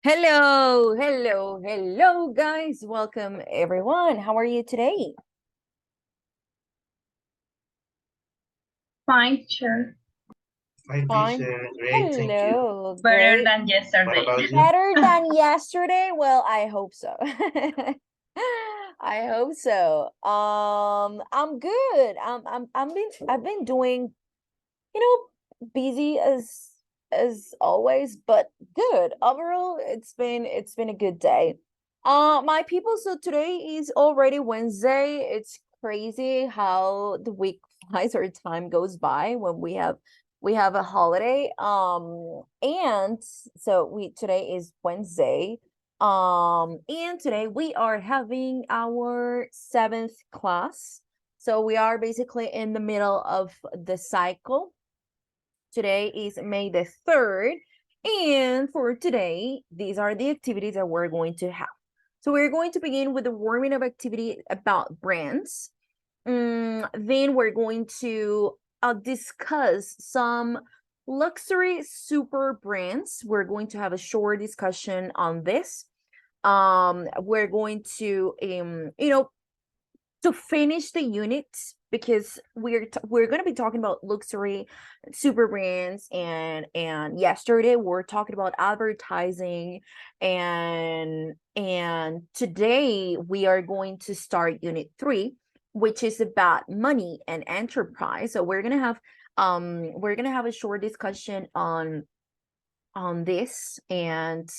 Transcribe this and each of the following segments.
Hello, guys. Welcome, everyone. How are you today? Fine, sure. Fine, Fine. teacher. Great, thank you. Hello, Better great. than What yesterday. about you? Better than yesterday? Well, I hope so. I hope so. I'm good. I've been doing, you busy as always, but good. Overall, it's been a good day. My people, so today is already Wednesday. It's crazy how the week flies or time goes by when we have a holiday. And so we today is Wednesday. And today we are having our seventh class. So we are basically in the middle of the cycle. Today is May the 3rd. And for today, these are the activities that we're going to have. So we're going to begin with the warming up activity about brands. Then we're going to discuss some luxury super brands. We're going to have a short discussion on this. We're going to finish the unit because we're going to be talking about luxury super brands, and yesterday we're talking about advertising, and today we are going to start unit 3, which is about money and enterprise. So we're going to have a short discussion on this, and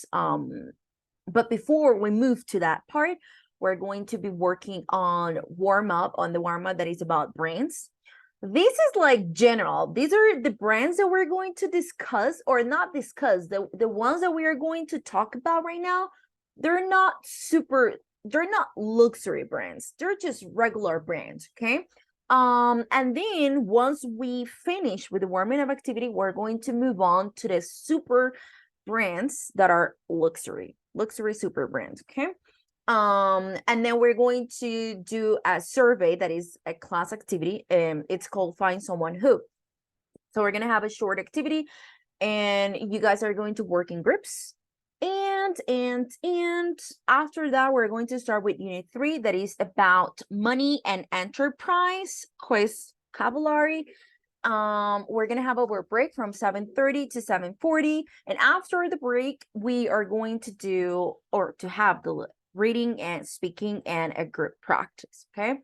but before we move to that part, we're going to be working on the warm up that is about brands. This is like general. These are the brands that we're going to discuss, or not discuss. The ones that we are going to talk about right now, they're not they're not luxury brands. They're just regular brands, okay? And then once we finish with the warming up activity, we're going to move on to the super brands that are luxury super brands, okay? And then we're going to do a survey that is a class activity, and it's called Find Someone Who. So we're going to have a short activity, and you guys are going to work in groups, and after that we're going to start with unit 3, that is about money and enterprise quiz vocabulary. We're gonna have our break from 7:30 to 7:40, and after the break we are going to do, or to have, the reading and speaking and a group practice, okay?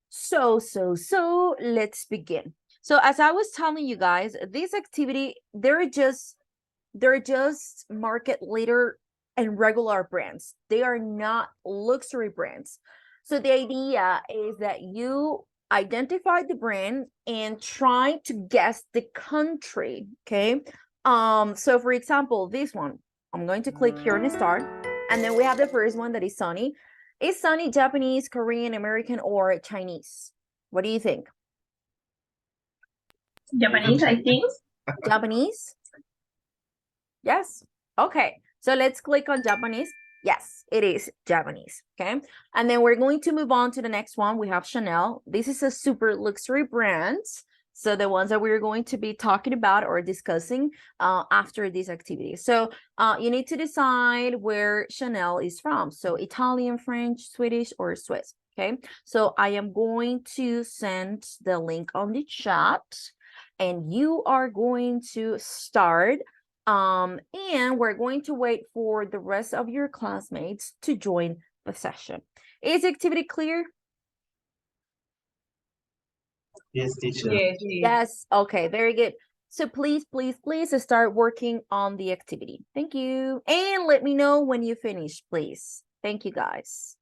So let's begin. So as I was telling you guys, this activity, they're just market leader and regular brands. They are not luxury brands. So the idea is that you identify the brand and try to guess the country, okay? So for example, this one, I'm going to click here on start, and then we have the first one, that is Sunny. Is Sunny Japanese, Korean, American, or Chinese? What do you think? Japanese, I think. Japanese? Yes. Okay. So let's click on Japanese. Yes, it is Japanese. Okay. And then we're going to move on to the next one. We have Chanel. This is a super luxury brand. So the ones that we're going to be talking about or discussing after this activity. So you need to decide where Chanel is from. So Italian, French, Swedish, or Swiss. Okay. So I am going to send the link on the chat, and you are going to start, and we're going to wait for the rest of your classmates to join the session. Is the activity clear? Yes, teacher. Yes, yes. Yes. Okay, very good. So please start working on the activity. Thank you. And let me know when you finish, please. Thank you, guys.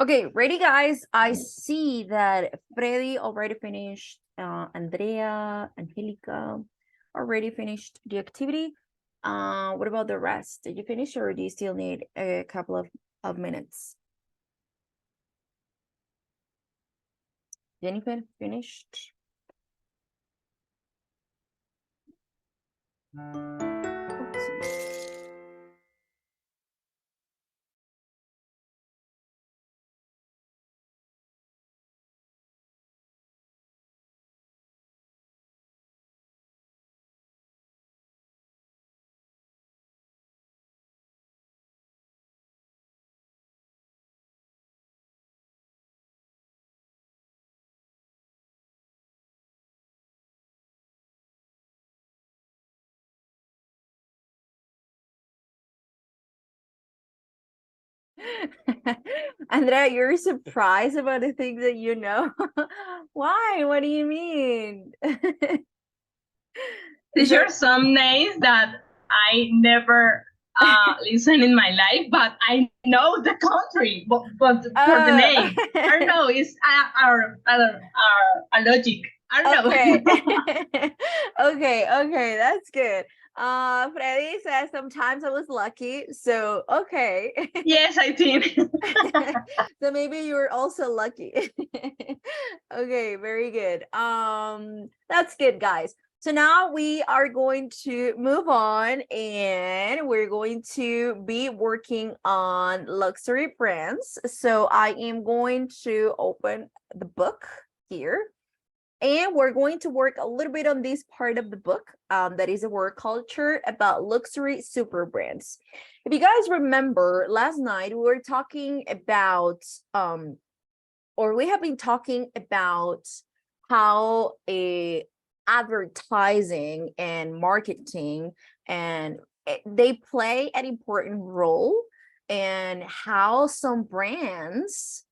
Okay, ready, guys? I see that Freddy already finished. Andrea, Angelica already finished the activity. What about the rest? Did you finish, or do you still need a couple of minutes? Jennifer finished. Oopsie. Andrea, you're surprised about the things that you know. Why? What do you mean? These So, are some names that I never listen in my life, but I know the country, but for the oh, name, I don't know. It's our logic. I don't okay. know. Okay, that's good. Freddy says sometimes I was lucky, so okay. Yes, I think. So maybe you were also lucky. Okay, very good. That's good, guys. So now we are going to move on, and we're going to be working on luxury brands. So I am going to open the book here, and we're going to work a little bit on this part of the book, that is a word culture about luxury super brands. If you guys remember, last night we were talking about, or we have been talking about how a advertising and marketing, and they play an important role, and how some brands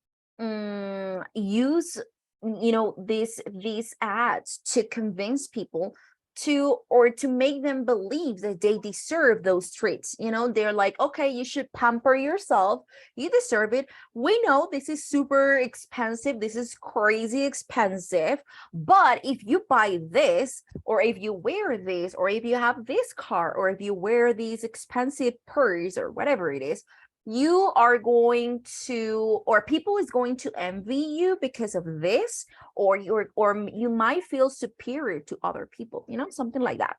use, these ads to convince people to, or to make them believe that they deserve those treats. They're like, okay, you should pamper yourself, you deserve it. We know this is super expensive, this is crazy expensive, but if you buy this, or if you wear this, or if you have this car, or if you wear these expensive purse, or whatever it is, you are going to, or people is going to envy you because of this, or you might feel superior to other people, something like that.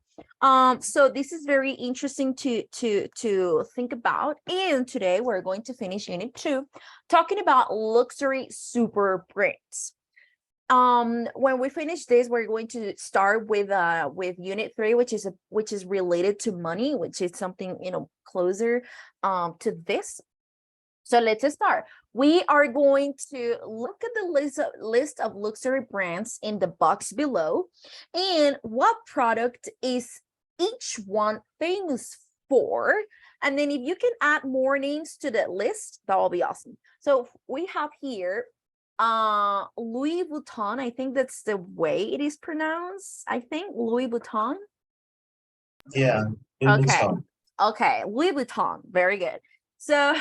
So this is very interesting to think about, and today we're going to finish unit 2 talking about luxury super brands. When we finish this, we're going to start with unit 3, which is related to money, which is something closer to this. So let's start. We are going to look at the list of luxury brands in the box below, and what product is each one famous for. And then if you can add more names to that list, that will be awesome. So we have here Louis Vuitton. I think that's the way it is pronounced. I think Louis Vuitton. Yeah, Okay. Okay, Louis Vuitton. Very good. So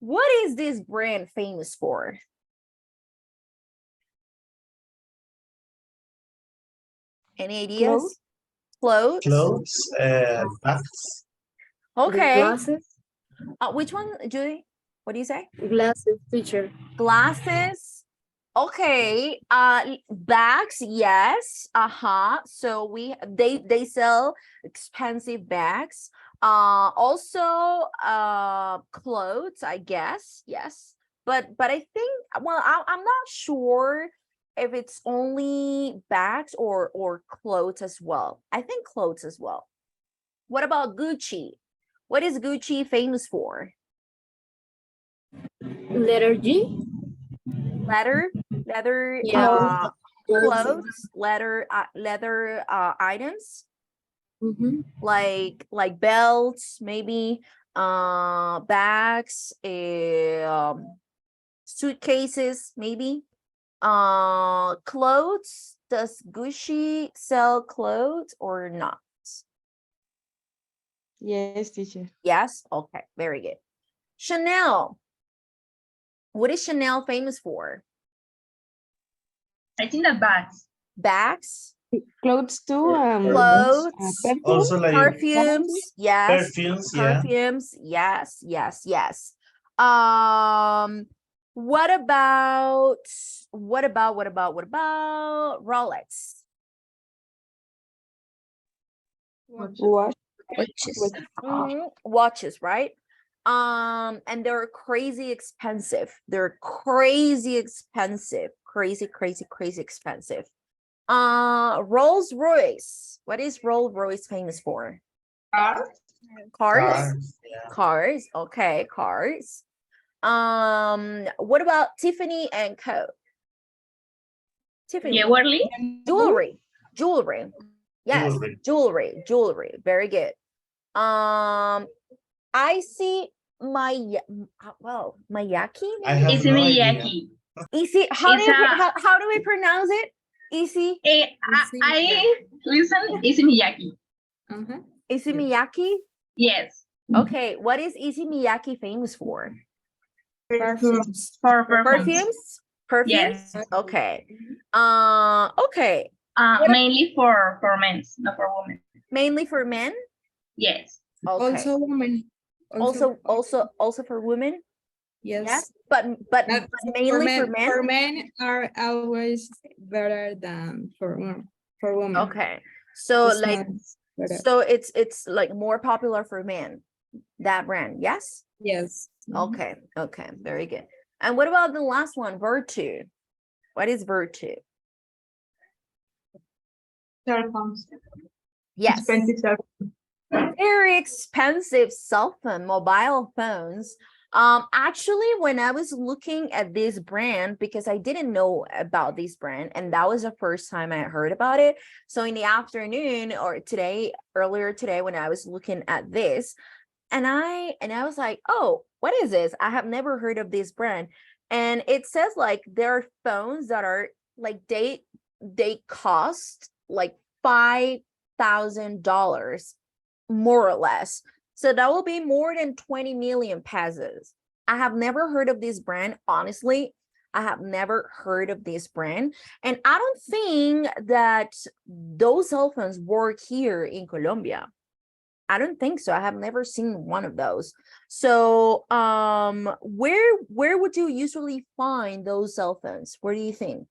what is this brand famous for? Any ideas? Clothes. Clothes, bags. Okay. Glasses. Which one, Julie? What do you say? Glasses, teacher. Glasses. Okay. Bags, yes. So they sell expensive bags. Also clothes, I guess. Yes. But I think, well, I'm not sure if it's only bags or clothes as well. I think clothes as well. What about Gucci? What is Gucci famous for? Letter G. Leather, Yeah. clothes, leather items, like belts, maybe, bags, suitcases, maybe, clothes. Does Gucci sell clothes or not? Yes, teacher. Yes. Okay. Very good. Chanel. What is Chanel famous for? I think that bags. Bags, Clothes too. clothes, Perfume. Also like perfumes, yes. perfumes, yeah. Perfumes, yes, yes, yes. What about Rolex? Watch. Watches. Watches, right? And they're crazy expensive. They're crazy expensive. Crazy, crazy, crazy expensive. Rolls Royce. What is Rolls Royce famous for? Car. Cars? Cars, yeah. Cars. Okay, cars. What about Tiffany and Co? Tiffany. Jewelry. Jewelry. Jewelry. Yes, Jewelry. jewelry. Very good. I see my Mayaki. I have It's a no idea. Miyaki. Easy. How do It's you a- how do we pronounce it? Easy. I listen. It's a Miyaki. Issey Miyake. Yes. Okay, what is Issey Miyake famous for? Perfumes. For perfumes. Perfumes. Perfumes. Yes. Okay. Okay. Mainly for men, not for women. Mainly for men. Yes. Okay. Also women. Also for women. Yes. But But mainly for men. For men are always better than for women. For women. Okay. So It's like not better. so it's like more popular for men. That brand, yes? Yes. Okay, okay, very good. And what about the last one, Virtue? What is Virtue? Cell phones. Yes. Expensive cell phones. Very expensive cell phone, mobile phones. Actually, when I was looking at this brand, because I didn't know about this brand, and that was the first time I heard about it. So in the afternoon or earlier today, when I was looking at this, and I was like, oh, what is this? I have never heard of this brand. And it says like there are phones that are like they cost like $5,000 more or less. So that will be more than 20 million pesos. I have never heard of this brand. Honestly, I have never heard of this brand. And I don't think that those cell phones work here in Colombia. I don't think so. I have never seen one of those. So where would you usually find those cell phones? Where do you think?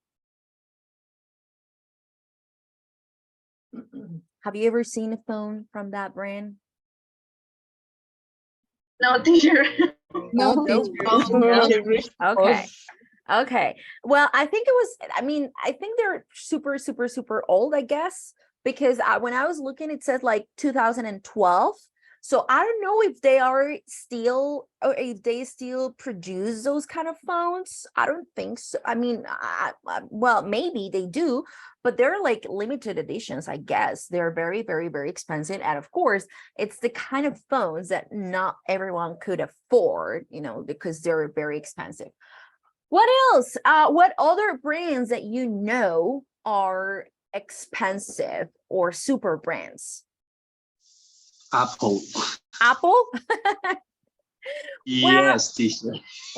Have you ever seen a phone from that brand? No, teacher. No, No. teacher. Okay. Okay. Well, I think I think they're super, super, super old, I guess, because when I was looking, it said like 2012. So I don't know if they are still, or if they still produce those kind of phones. I don't think so. I mean, well, maybe they do, but they're like limited editions, I guess. They're very, very, very expensive. And of course, it's the kind of phones that not everyone could afford, because they're very expensive. What else? What other brands that you know are expensive or super brands? Apple. Apple? Yes, teacher.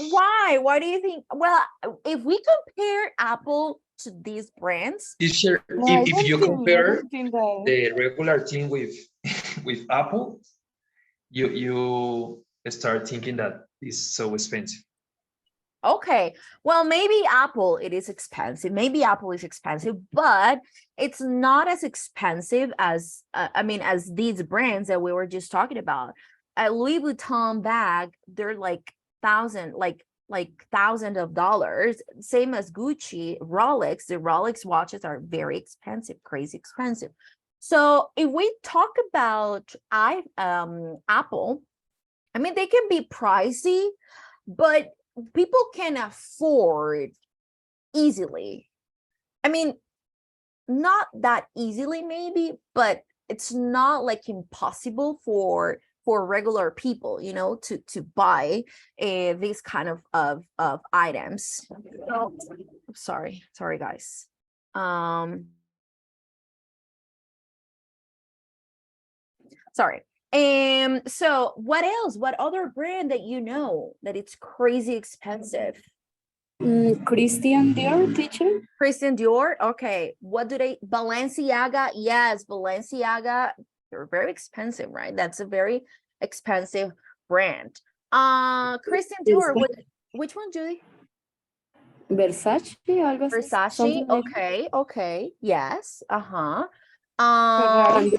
Why? Why do you think? Well, if we compare Apple to these brands, Teacher, if you compare the regular thing with with Apple, you start thinking that it's so expensive. okay, well, maybe Apple, it is expensive. Maybe Apple is expensive, but it's not as expensive as, as these brands that we were just talking about. A Louis Vuitton bag, they're like thousands of dollars. Same as Gucci, Rolex. The Rolex watches are very expensive, crazy expensive. So if we talk about Apple, I mean, they can be pricey, but people can afford easily. I mean, not that easily maybe, but it's not like impossible for regular people, to buy these kind of items. Oh, sorry guys. Sorry. So what else? What other brand that you know that it's crazy expensive? Christian Dior, teacher. Christian Dior. Okay. What do they? Balenciaga. Yes, Balenciaga. They're very expensive, right? That's a very expensive brand. Christian Dior. Which one, Judy? Versace, algo así. Versace. Something like Okay. Okay. Yes. Uh-huh. Ferrari.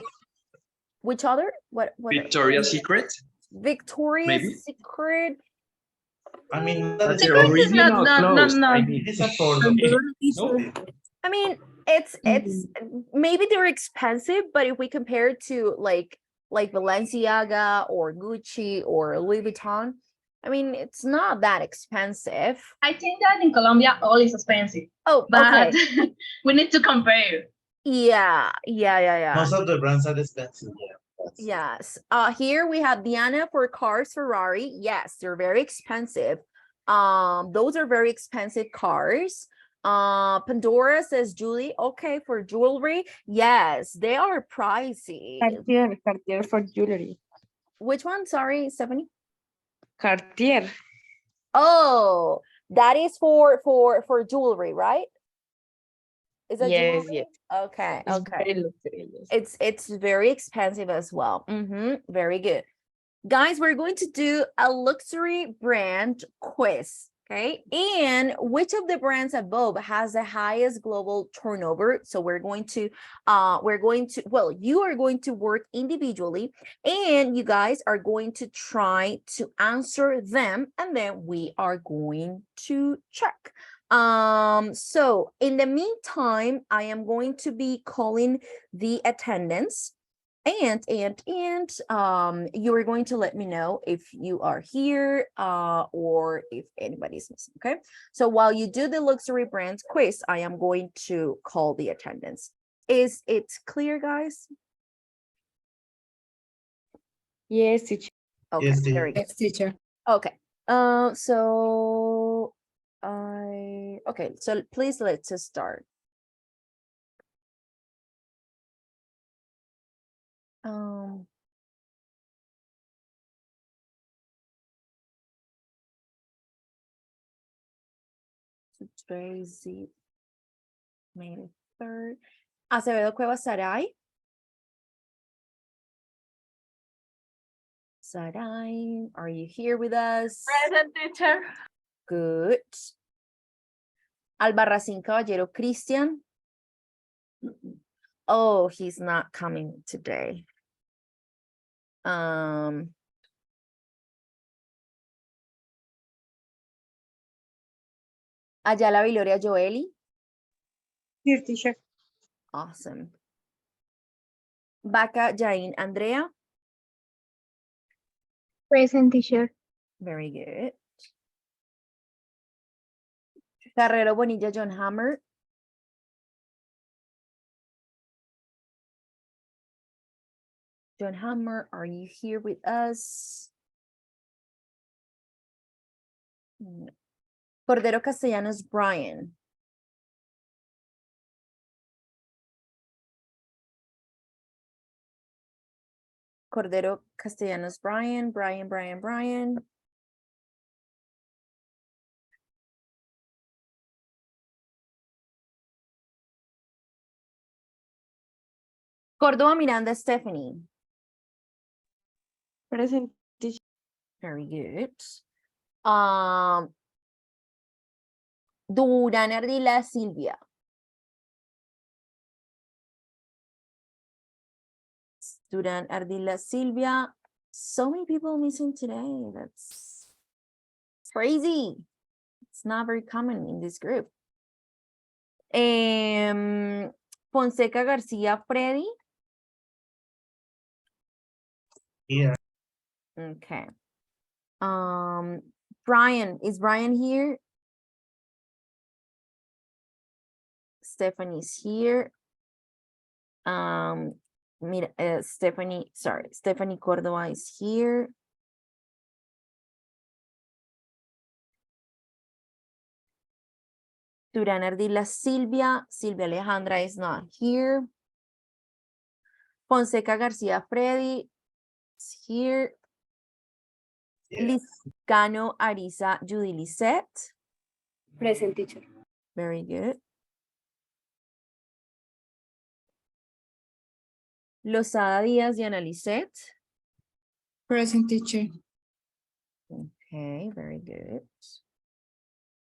Which other? What? Victoria's Secret, Victoria's maybe. Secret. I mean, But that the is original no, clothes, no. I mean, it is affordable. No? I mean, it's maybe they're expensive, but if we compare it to like Balenciaga or Gucci or Louis Vuitton, I mean, it's not that expensive. I think that in Colombia all is expensive, Oh, but okay. we need to compare. Yeah. Most of the brands are expensive. Yeah. Yes. Here we have Diana for cars, Ferrari. Yes, they're very expensive. Those are very expensive cars. Pandora says Julie. Okay, for jewelry. Yes, they are pricey. Cartier for jewelry. Which one? Sorry, Stephanie. Cartier. Oh, that is for jewelry, right? Is that Yes, jewelry? yes. Okay, It's okay. very luxurious. It's very expensive as well. Very good. Guys, we're going to do a luxury brand quiz. Okay, and which of the brands above has the highest global turnover? So we're going to well, you are going to work individually, and you guys are going to try to answer them, and then we are going to check. So in the meantime, I am going to be calling the attendance. And you are going to let me know if you are here or if anybody's missing. Okay, so while you do the luxury brands quiz, I am going to call the attendance. Is it clear, guys? Yes, teacher. Okay, Yes, very good. Yes, teacher. Okay, so please let's just start. Today's May 3rd. Acevedo Cuevas Sarai. Sarai, are you here with us? Present, teacher. Good. Albarracín Caballero Cristian. Oh, he's not coming today. Ayala Viloria Joeli. Here, teacher. Awesome. Vaca Jain Andrea. Present, teacher. Very good. Carrero Bonilla John Hammer. John Hammer, are you here with us? No. Cordero Castellanos Brian. Cordero Castellanos Brian. Córdoba Miranda Stephanie. Present, teacher. Very good. Durán Ardila Silvia. Durán Ardila Silvia. So many people missing today. That's crazy. It's not very common in this group. Fonseca Garcia Freddy. Yeah. Okay. Brian, is Brian here? Stephanie's here. Stephanie Cordova is here. Durán Ardila Silvia Alejandra is not here. Fonseca Garcia Freddy is here. Yeah. Liscano Arisa Judy Lisette. Present, teacher. Very good. Lozada Díaz y Ana Lisette. Present, teacher. Okay, very good.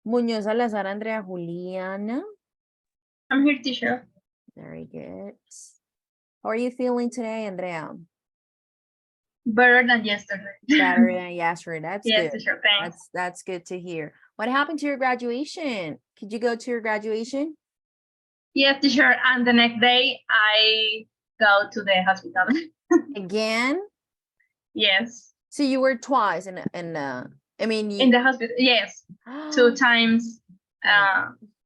Muñoz Salazar Andrea Juliana. I'm here, teacher. Very good. How are you feeling today, Andrea? Better than yesterday. Better than yesterday. That's Yes, good. teacher. Thanks. That's good to hear. What happened to your graduation? Could you go to your graduation? Yes, teacher. And the next day, I go to the hospital. Again? Yes. So you were twice I mean In the hospital. Yes. 2 times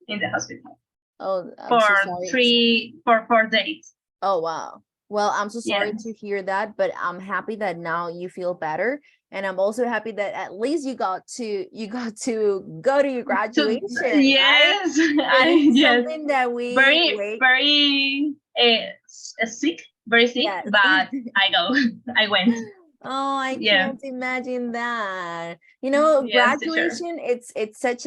in the hospital. Oh, I'm so sorry. For 4 days. Oh, wow. Well, I'm so sorry Yes. to hear that, but I'm happy that now you feel better. And I'm also happy that at least you got to go to your graduation, right? Yes. It's yes. something that we Very sick, very sick, Yes. but I went. Oh, I Yeah. can't imagine that. You know, Yes, teacher. graduation, it's such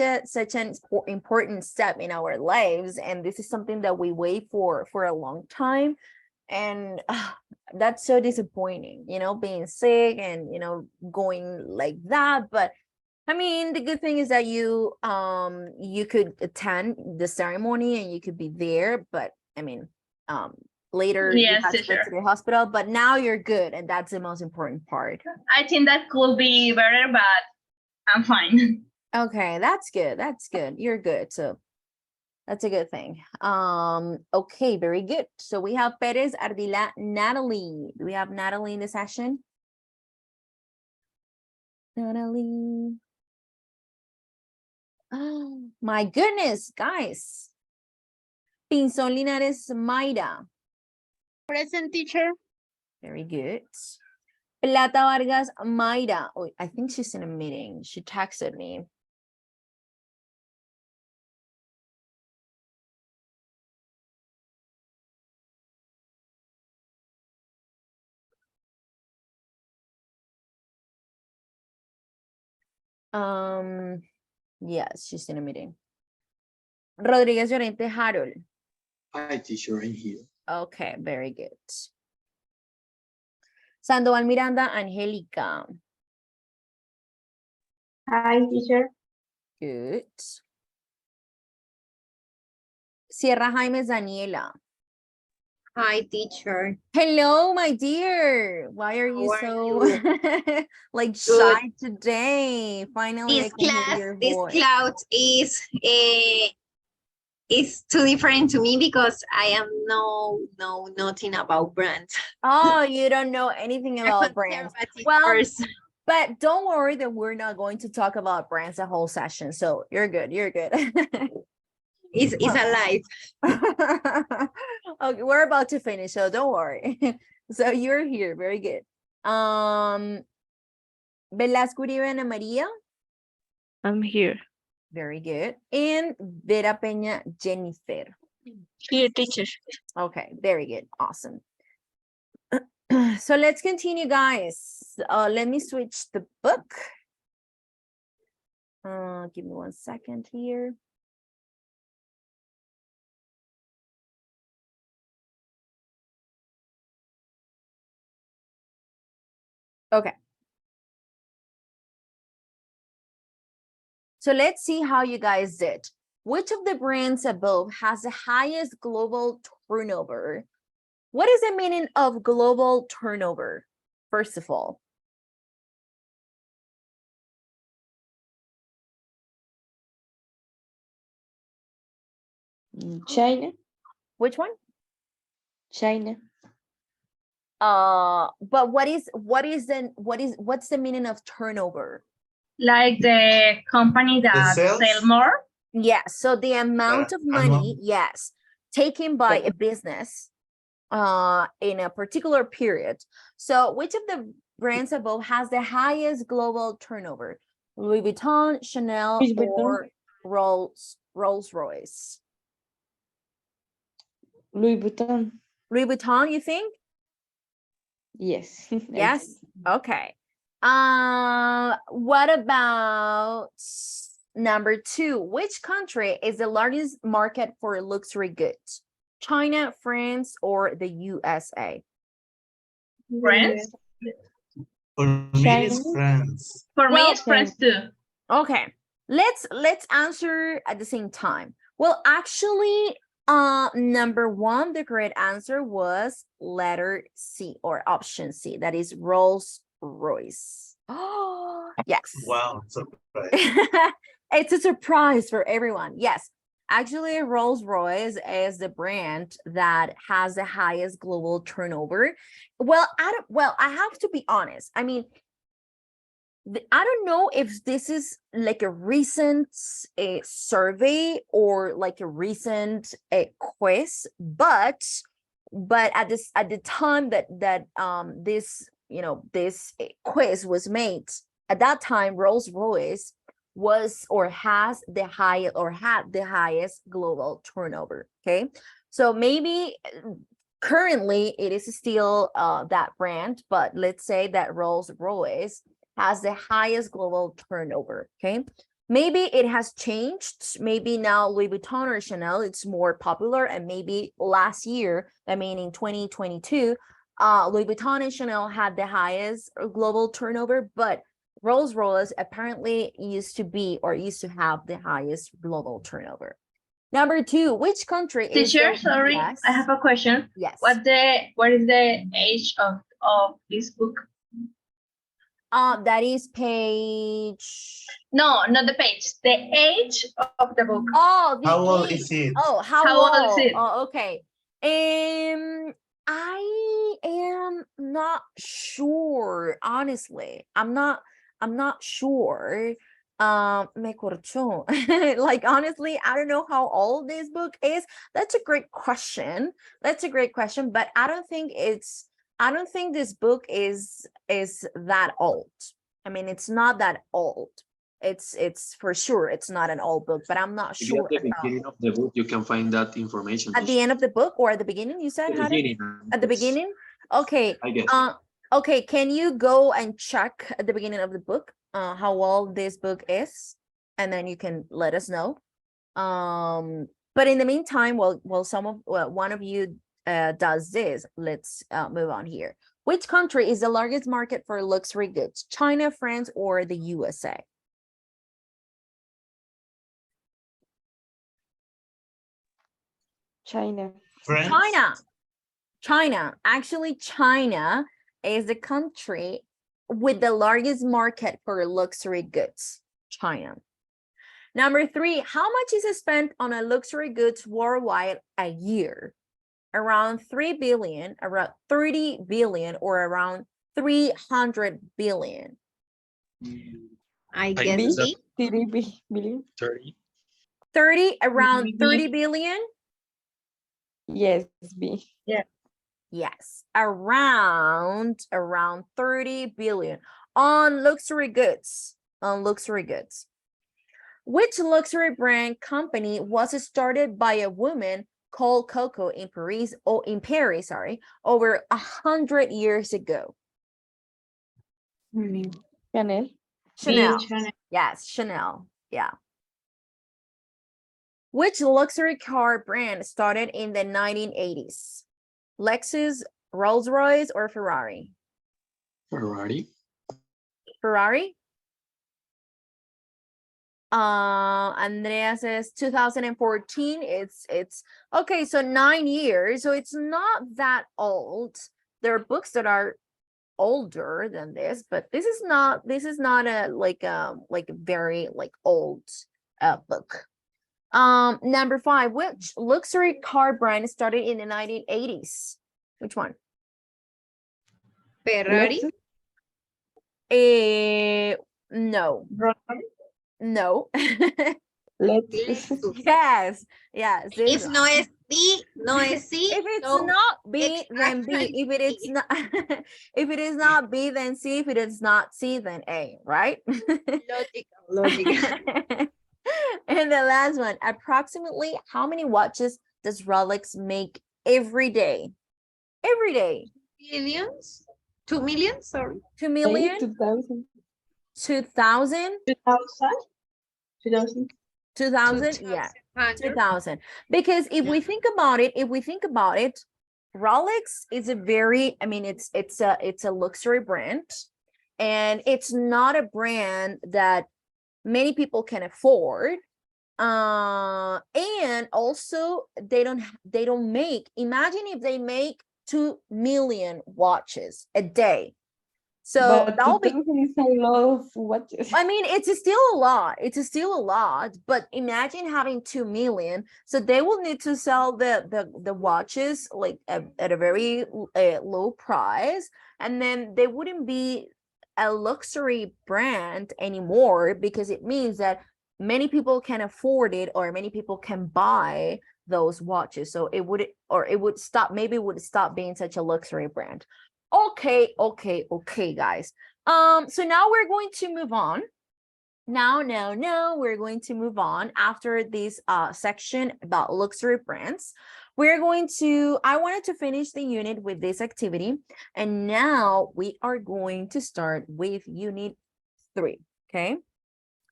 an important step in our lives, and this is something that we wait for a long time. And that's so disappointing, you know, being sick and, you know, going like that. But I mean, the good thing is that you could attend the ceremony and you could be there, but I mean, later you Yes, had to go teacher. to the hospital, but now you're good, and that's the most important part. I think that could be better, but I'm fine. Okay, that's good. That's good. You're good. So that's a good thing. Okay, very good. So we have Perez, Ardila, Natalie. Do we have Natalie in the session? Natalie. Oh my goodness, guys. Pinzón Linares, Mayra. Present, teacher. Very good. Plata Vargas, Mayra. Oh, I think she's in a meeting. She texted me. Yes, she's in a meeting. Rodriguez Llorente, Harold. Hi, teacher, I'm here. Okay, very good. Sandoval Miranda, Angélica. Hi, teacher. Good. Sierra Jaimes, Daniela. Hi, teacher. Hello, my dear. Why are you How are so like Good. shy today? Finally, I can hear your This voice. cloud is too different to me because I am know nothing about brands. Oh, you don't know anything A about brands. conservative Well, person. but don't worry that we're not going to talk about brands the whole session. So you're good. You're good. It's alive. Okay, we're about to finish, so don't worry. So you're here. Very good. Velasco Uribe, Ana Maria. I'm here. Very good. And Vera Peña, Jennifer. Here, teacher. Okay, very good. Awesome. So let's continue, guys. Let me switch the book. Give me 1 second here. Okay. So let's see how you guys did. Which of the brands above has the highest global turnover? What is the meaning of global turnover, first of all? China. Which one? China. But what's the meaning of turnover? Like the company that sales? sell more. Yes, so the amount of money, yes, taken by a business in a particular period. So which of the brands above has the highest global turnover? Louis Vuitton, Chanel, Louis Vuitton. or Rolls-Royce? Louis Vuitton. Louis Vuitton, you think? Yes. Yes. Okay. What about Number 2, which country is the largest market for luxury goods? China, France, or the USA? France? For me, it's France. For me, Well, it's France too. Okay, let's answer at the same time. Well, actually, number 1, the correct answer was letter C or option C. That is Rolls Royce. Oh, yes. Wow, surprise. It's a surprise for everyone. Yes, actually, Rolls Royce is the brand that has the highest global turnover. Well, I have to be honest. I mean, I don't know if this is like a recent survey or like a recent quiz, but at the time that this this quiz was made, at that time Rolls-Royce was or has the high or had the highest global turnover. Okay, so maybe currently it is still that brand, but let's say that Rolls-Royce has the highest global turnover. Okay, maybe it has changed. Maybe now Louis Vuitton or Chanel it's more popular, and maybe last year, I mean in 2022, Louis Vuitton and Chanel had the highest global turnover, but Rolls-Royce apparently used to have the highest global turnover. Number 2, which country is Teacher, the sorry, yes? I have a question. Yes. What is the age of this book? That is page. No, not the page. The age of the book. Oh, the How old age. is it? Oh, how old is it? Oh, okay. I am not sure. Honestly, I'm not sure. Me corchó. Like honestly, I don't know how old this book is. That's a great question. But I don't think this book is that old. I mean, it's not that old. It's for sure it's not an old book, but I'm not Maybe sure at the about beginning of the book, you can find that information. at the end of the book or at the beginning. You said At the how beginning, at the yes, beginning. Okay. I guess. Okay. Can you go and check at the beginning of the book how old this book is, and then you can let us know. But in the meantime, while one of you does this, let's move on here. Which country is the largest market for luxury goods? China, France, or the USA? China. France? China. Actually, China is the country with the largest market for luxury goods. China. Number 3, how much is spent on a luxury goods worldwide a year? Around 3 billion, around 30 billion, or around 300 billion? I I guess guess B. 30 billion. 30. 30, around 30 billion? Yes, B. Yes, around 30 billion on luxury goods. Which luxury brand company was started by a woman called Coco in Paris, over 100 years ago? Chanel. Chanel. Chanel. Yes, Chanel. Yeah. Which luxury car brand started in the 1980s? Lexus, Rolls-Royce, or Ferrari? Ferrari. Ferrari? Andrea says 2014. It's okay, so 9 years, so it's not that old. There are books that are older than this, but this is not a like a very like old book. Number 5, which luxury car brand started in the 1980s? Which one? Ferrari. No. No. Lexus. Yes. If no es B, no es C. If it's so not B, it's then B. actually If it is not, if it is not B, then C. If it is not C, then A. Right? logical. And the last one: approximately how many watches does Rolex make every day? Every day. Millions? 2 million? Sorry. 2 million? 2000. 2,000? 2000? 2000. 2000, yeah, 100. 2000. Because if we think about it, Rolex is a very, I mean, it's a luxury brand, and it's not a brand that many people can afford. And also they don't make, imagine if they make 2 million watches a day. So But that'll be, 2000 is a lot of watches. I mean, it's still a lot. It's still a lot, but imagine having 2 million. So they will need to sell the watches like at a very low price, and then they wouldn't be a luxury brand anymore, because it means that many people can afford it, or many people can buy those watches. So it would stop, maybe it would stop being such a luxury brand. Okay, guys. So now we're going to move on. Now we're going to move on after this section about luxury brands. I wanted to finish the unit with this activity, and now we are going to start with unit 3. Okay,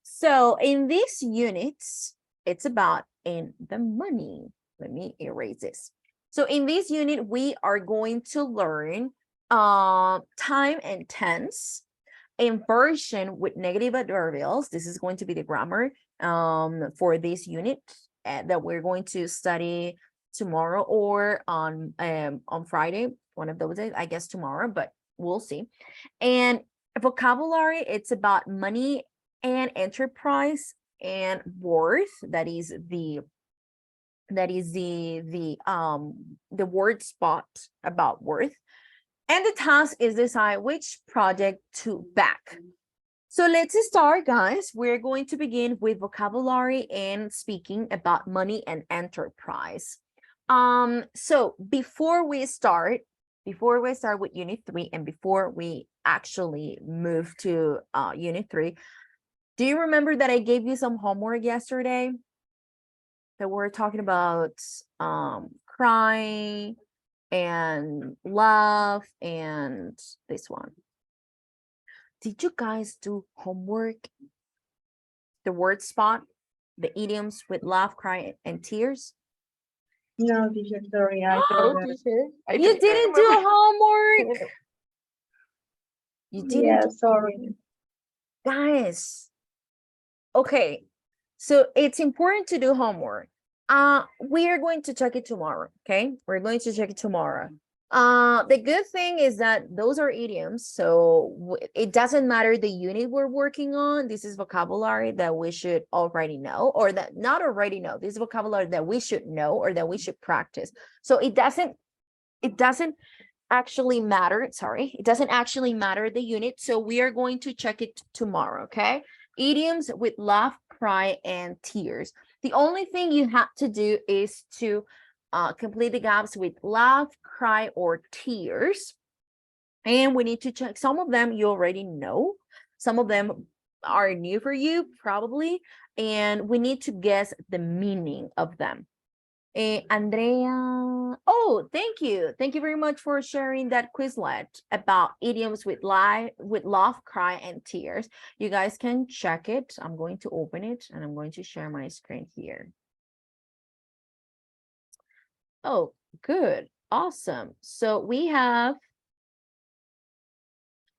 so in this unit, it's about in the money. Let me erase this. So in this unit, we are going to learn time and tense, inversion with negative adverbials. This is going to be the grammar for this unit that we're going to study tomorrow or on Friday, one of those days, I guess tomorrow, but we'll see. And vocabulary, it's about money and enterprise and worth. That is the word spot about worth. And the task is decide which project to back. So let's start, guys. We're going to begin with vocabulary and speaking about money and enterprise. So before we start with unit 3, and before we actually move to unit 3, do you remember that I gave you some homework yesterday? That we're talking about cry and love and this one. Did you guys do homework? The word spot, the idioms with laugh, cry, and tears? No, teacher, sorry. I Oh, forgot. you didn't do homework? You didn't? Yeah, do sorry. Guys, okay, so it's important to do homework. We are going to check it tomorrow. Okay, we're going to check it tomorrow. The good thing is that those are idioms, so it doesn't matter the unit we're working on. This is vocabulary that we should already know, or that not already know. This is vocabulary that we should know or that we should practice. So it doesn't actually matter. Sorry, it doesn't actually matter the unit. So we are going to check it tomorrow. Okay, idioms with laugh, cry, and tears. The only thing you have to do is to complete the gaps with laugh, cry, or tears. And we need to check. Some of them you already know. Some of them are new for you, probably. And we need to guess the meaning of them. Andrea, oh, thank you. Thank you very much for sharing that Quizlet about idioms with laugh, cry, and tears. You guys can check it. I'm going to open it and I'm going to share my screen here. Oh, good. Awesome. So we have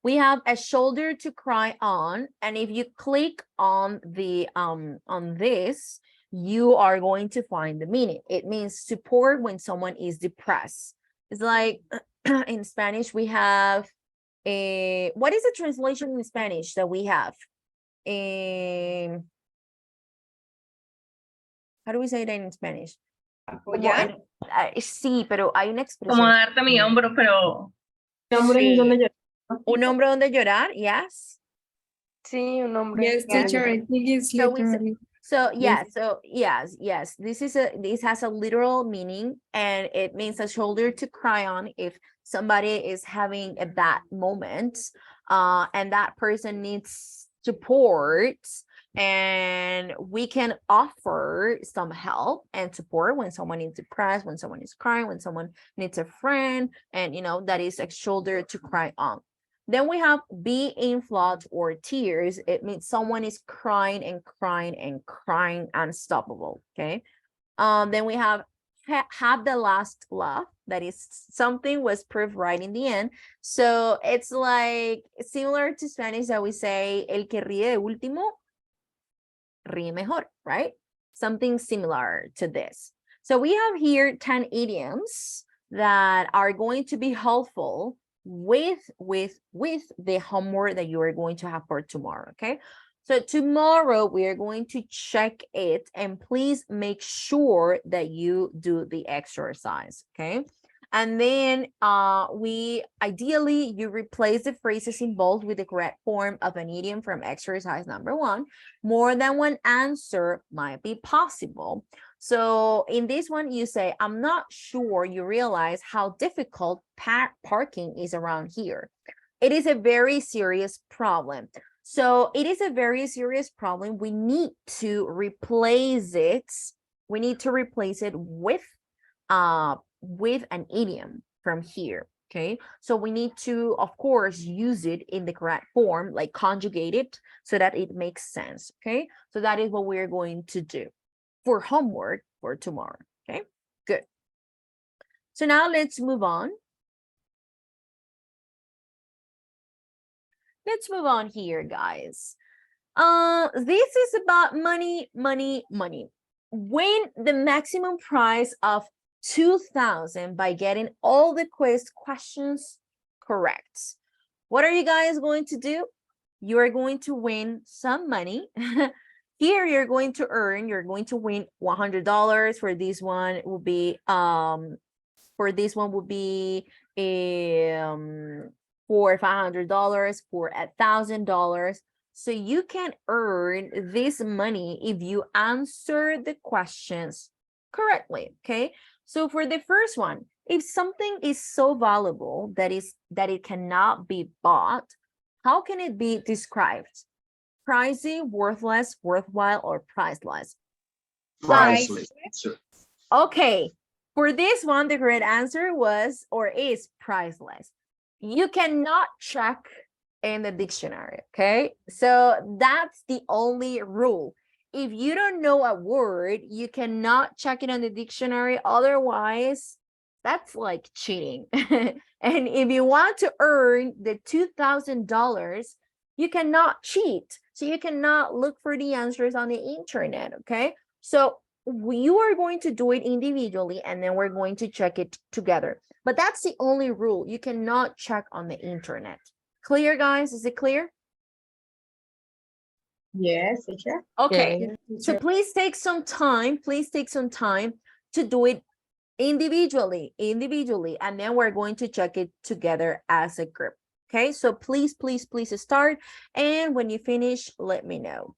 a shoulder to cry on, and if you click on the on this, you are going to find the meaning. It means support when someone is depressed. It's like in Spanish we have a, what is the translation in Spanish that we have? How do we say that in Spanish? Apoyar. Sí, pero hay una Como expresión. darte mi hombro, pero. Sí. Donde yo- Un hombre donde llorar, yes. Sí, un hombre. Yes, teacher, I think it's So we literally. So yeah, Yes. so yes, this has a literal meaning, and it means a shoulder to cry on if somebody is having a bad moment, and that person needs support, and we can offer some help and support when someone is depressed, when someone is crying, when someone needs a friend, and that is a shoulder to cry on. Then we have be in flood or tears. It means someone is crying and crying and crying unstoppable, okay? Then we have had the last laugh. That is something was proved right in the end. So it's like similar to Spanish that we say el que ríe de último ríe mejor, right? Something similar to this. So we have here 10 idioms that are going to be helpful with the homework that you are going to have for tomorrow, okay? So tomorrow we are going to check it, and please make sure that you do the exercise, okay? And then we ideally you replace the phrases involved with the correct form of an idiom from exercise number 1. More than one answer might be possible. So in this one, you say, I'm not sure you realize how difficult parking is around here. It is a very serious problem. So it is a very serious problem. We need to replace it. We need to replace it with an idiom from here. Okay, so we need to, of course, use it in the correct form, like conjugate it so that it makes sense. Okay, so that is what we're going to do for homework for tomorrow. Okay, good. So now let's move on. Let's move on here, guys. This is about money, money, money. Win the maximum prize of 2,000 by getting all the quiz questions correct. What are you guys going to do? You are going to win some money. Here you're going to win $100. For this one will be for $500, for $1,000. So you can earn this money if you answer the questions correctly, okay? So for the first one, if something is so valuable that it cannot be bought, how can it be described? Pricey, worthless, worthwhile, or priceless? Priceless. Okay, for this one, the correct answer was or is priceless. You cannot check in the dictionary, okay? So that's the only rule. If you don't know a word, you cannot check it on the dictionary. Otherwise, that's like cheating. And if you want to earn the $2,000, you cannot cheat. So you cannot look for the answers on the internet, okay? So you are going to do it individually, and then we're going to check it together. But that's the only rule. You cannot check on the internet. Clear, guys? Is it clear? Yes, teacher. Okay. Yes, So please take some time. Please take some time to do it individually, and then we're going to check it together as a group. Okay, so please start, and when you finish, let me know.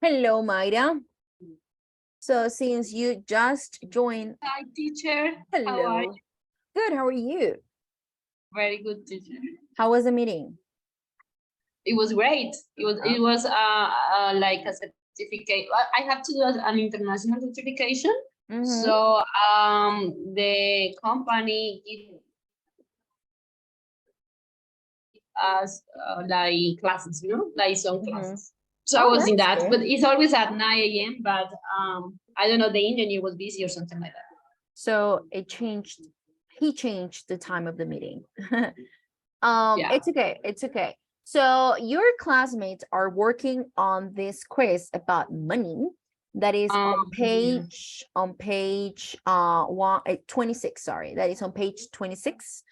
Hello, Mayra. So since you just joined, Hi, teacher. How are you? hello. Good, how are you? Very good, teacher. How was the meeting? It was great. It was like a certificate. I have to do an international certification. Mm-hmm. So the company give us like classes, like some Mhm. classes. So I Oh, was in that's that, good. but it's always at 9 a.m. But I don't know, the engineer was busy or something like that. So he changed the time of the meeting. Yeah. It's okay, it's okay. So your classmates are working on this quiz about money that is on page 26, sorry. That is on page 26.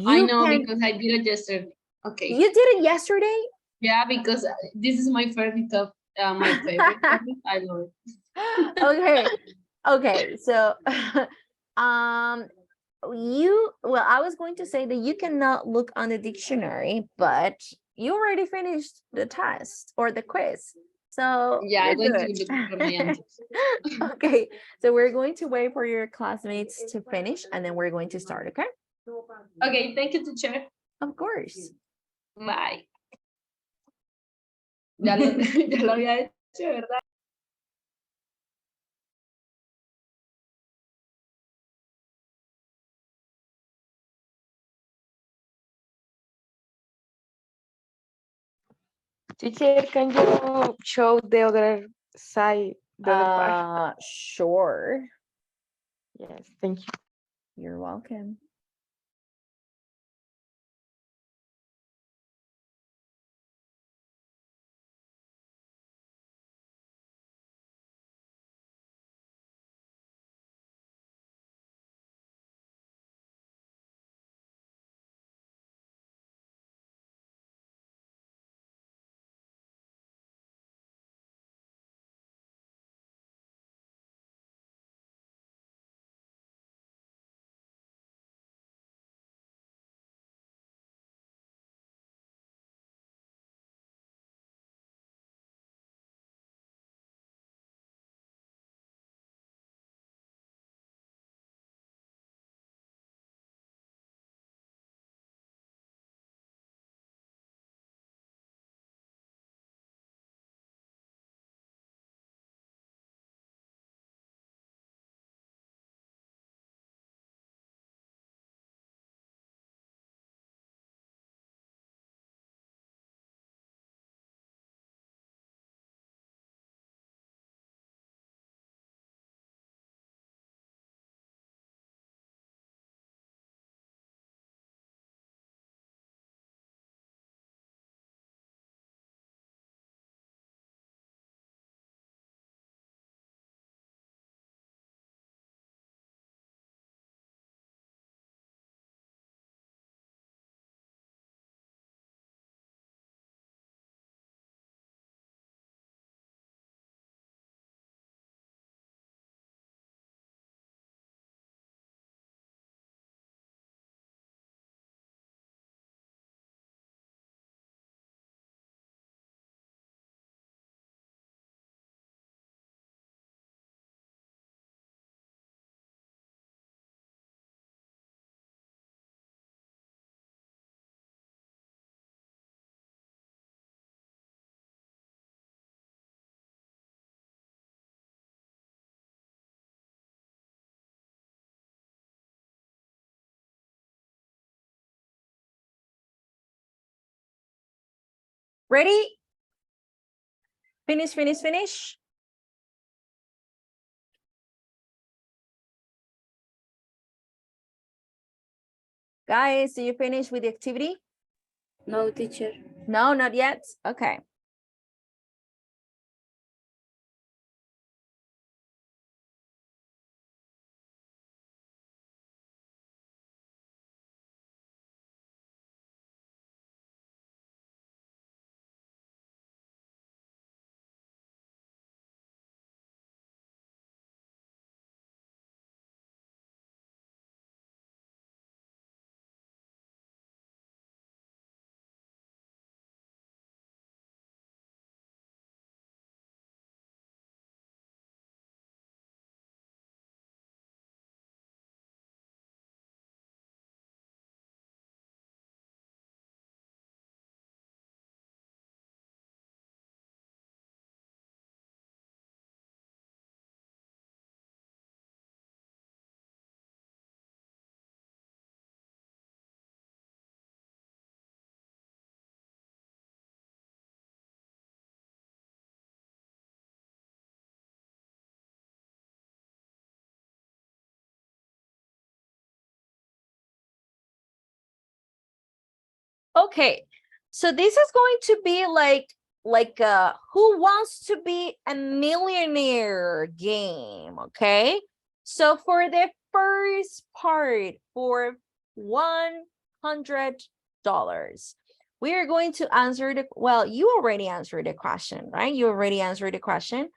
I You know can because I did it yesterday. Okay. you did it yesterday? Yeah, because this is my favorite my favorite topic. I love it. Okay. Okay. So well, I was going to say that you cannot look on the dictionary, but you already finished the test or the quiz. So Yeah, you're I'm going to good. look for my answers. Okay. So we're going to wait for your classmates to finish and then we're going to start, okay? Okay, thank you, teacher. Of course. Bye. Ya lo había hecho, ¿verdad? Teacher, can you show the other side, the other part? Sure. Yes, thank you. You're welcome. Ready? Finish, finish, finish. Guys, do you finish with the activity? No, teacher. No, not yet. Okay. Okay, so this is going to be like who wants to be a millionaire game, okay? So for the first part, for $100, we are going to answer the, well, you already answered the question, right? You already answered the question.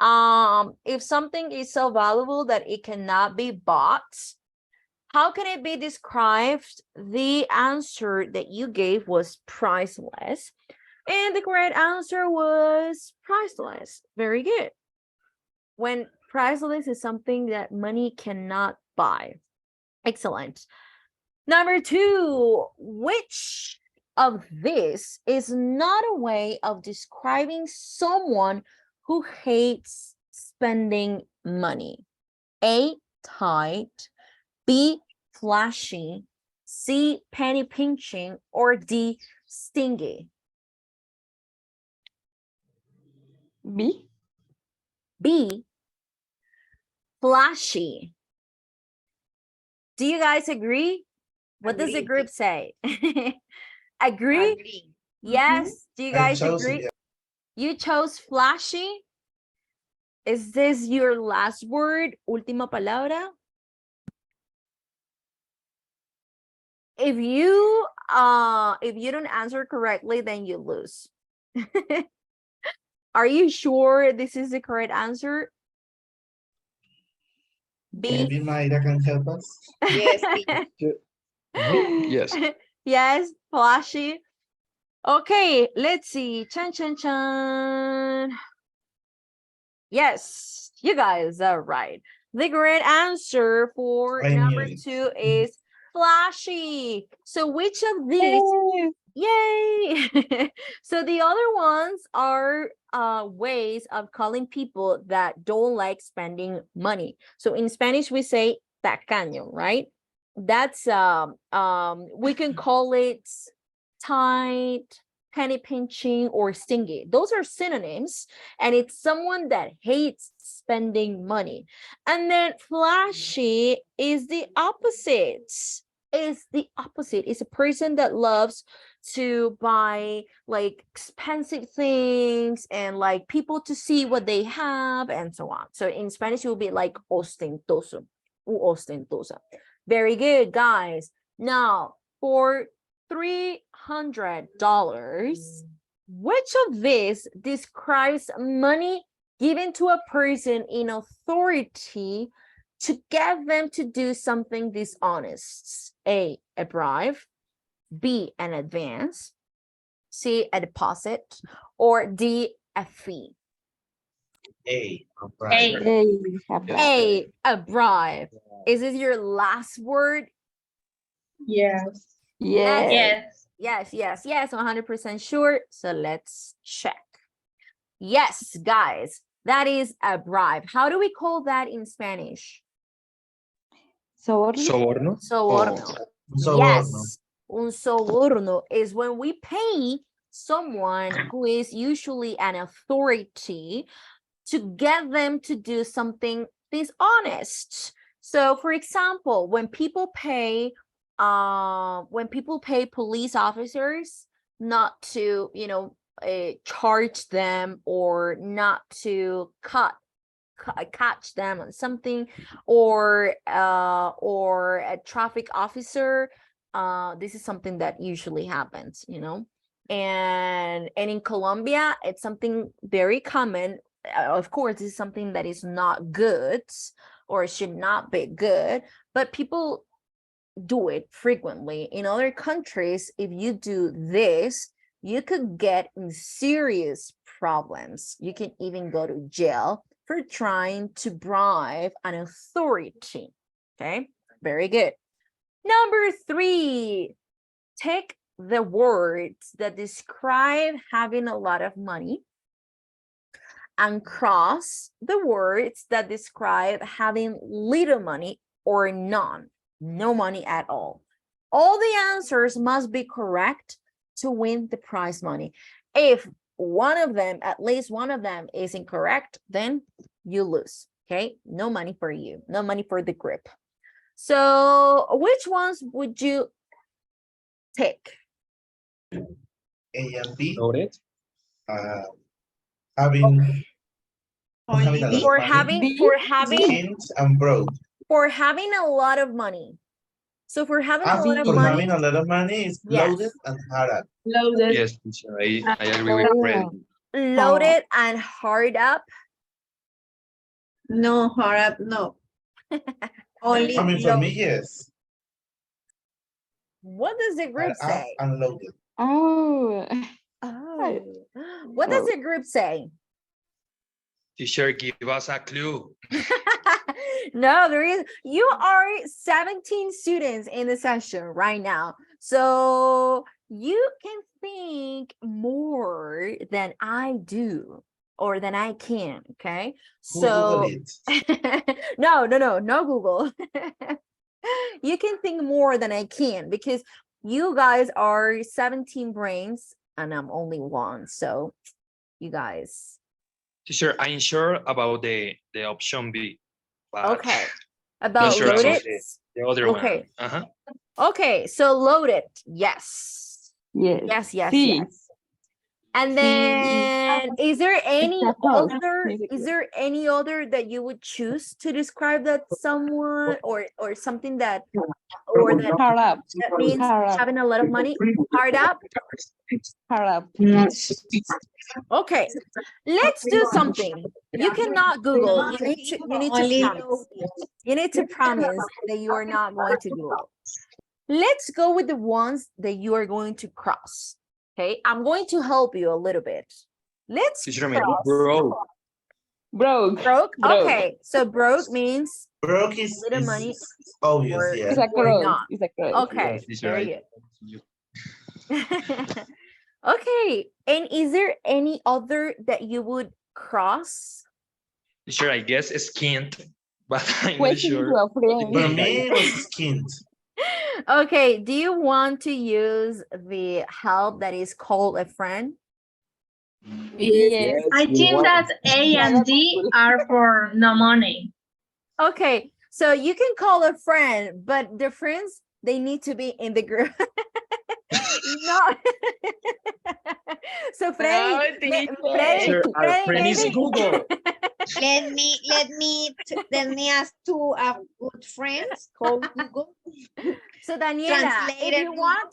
If something is so valuable that it cannot be bought, how can it be described? The answer that you gave was priceless. And the correct answer was priceless. Very good. When priceless is something that money cannot buy. Excellent. Number 2, which of this is not a way of describing someone who hates spending money? A, tight. B, flashy. C, penny pinching. Or D, stingy. B. B, flashy. Do you guys agree? What does the group say? Agree? Yes. Do you I guys chose agree? it. You chose flashy? Is this your last word? Última palabra? If you don't answer correctly, then you lose. Are you sure this is the correct answer? B. Maybe Mayra can help us. Yes, Yes. Yes, flashy. Okay, let's see. Chan, chan, chan. Yes, you guys are right. The correct answer for I number knew it. 2 is flashy. So which of these? Yay! So the other ones are ways of calling people that don't like spending money. So in Spanish we say tacaño, right? That's we can call it tight, penny pinching, or stingy. Those are synonyms, and it's someone that hates spending money. And then flashy is the opposite. Is the opposite. It's a person that loves to buy like expensive things and like people to see what they have and so on. So in Spanish it will be like ostentoso u ostentosa. Very good, guys. Now for $300, which of these describes money given to a person in authority to get them to do something dishonest? A bribe. B, an advance. C, a deposit. Or D, a fee. A. A. A, a bribe. Is this your last word? Yes. Yes. Yes. Yes, 100% sure. So let's check. Yes, guys, that is a bribe. How do we call that in Spanish? Soborno. Soborno. Soborno. Yes, un soborno is when we pay someone who is usually an authority to get them to do something dishonest. So for example, when people pay police officers not to, charge them or not to catch them on something, or a traffic officer, this is something that usually happens, and in Colombia it's something very common. Of course, this is something that is not good or should not be good, but people do it frequently. In other countries, if you do this, you could get in serious problems. You can even go to jail for trying to bribe an authority. Okay, very good. Number 3, take the words that describe having a lot of money and cross the words that describe having little money or none, no money at all. All the answers must be correct to win the prize money. If one of them, at least one of them, is incorrect, then you lose. Okay, no money for you, no money for the group. So which ones would you take? A and B, Noted. uh, having having a lot of For money, having skint and broke. a lot of money. So for having a Ah, lot of for money, having a lot of money is yes. loaded and hard up. Loaded. Yes, teacher, I agree with Freddy. Loaded and hard up. No, hard up, no. Only I mean, for me, low. yes. What does the Hard group up say? and loaded. Oh, Oh, what does the group say? Teacher, give us a clue. No, there is. You are 17 students in the session right now. So you can think more than I do or than I can. Okay. Who Google So it? no Google. You can think more than I can because you guys are 17 brains and I'm only one. So you guys. Teacher, I'm sure about the option B, but Okay. not About sure about loaded. the other one. Okay. Uh-huh. Okay, so loaded. Yes. yes. Yes. Sí. And Sí. then is there any It's a cross, other that you would choose to describe that someone or something that or that Hard up. means Hard up. having a lot of money? Hard up. Hard up. Okay. Let's do something. You cannot Google. You need to Only promise. low. You need to promise that you are not going to Google. Let's go with the ones that you are going to cross. Okay, I'm going to help you a little bit. Let's Teacher, maybe cross. broke. Broke. Broke. Okay, so broke means Broke is, little money obvious, or- yeah. It's a or cross. not. It's a cross. Okay, Yes, teacher, very you. good. Okay, and is there any other that you would cross? Teacher, I guess skinned, but I'm not Question sure. to a friend. For me, it was skint. Okay, do you want to use the help that is called a friend? Yes. I think that A and D are for no money. Okay, so you can call a friend, but the friends, they need to be in the group. No. So Freddy, Teacher, our friend is maybe. Google. Let me ask two good friends called Google. So Daniela, Translator.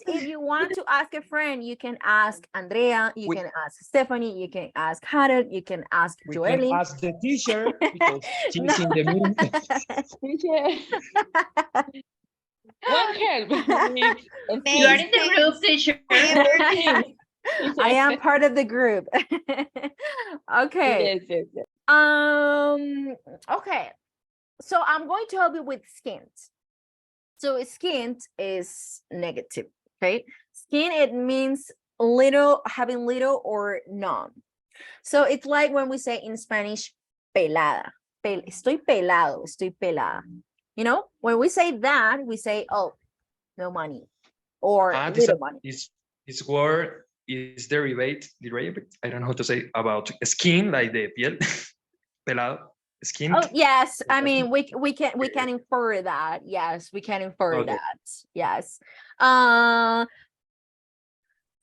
if you want to ask a friend, you can ask Andrea, you We- can ask Stephanie, you can ask Harold, you can ask We Joely. can ask the teacher because she's No. in the meeting. Teacher. One help. You are in the group, teacher. I am part of the group. Okay. Yes, yes. Okay. So I'm going to help you with skint. So skint is negative, okay? Skin, it means little, having little or none. So it's like when we say in Spanish, pelada. Estoy pelado, estoy pelada. You know, when we say that, we say, oh, no money or little money. This word is derivate, I don't know how to say, about skin, like the piel, pelado, skin. Oh yes, I mean we can infer that. Yes, we can infer Okay. that. Yes. And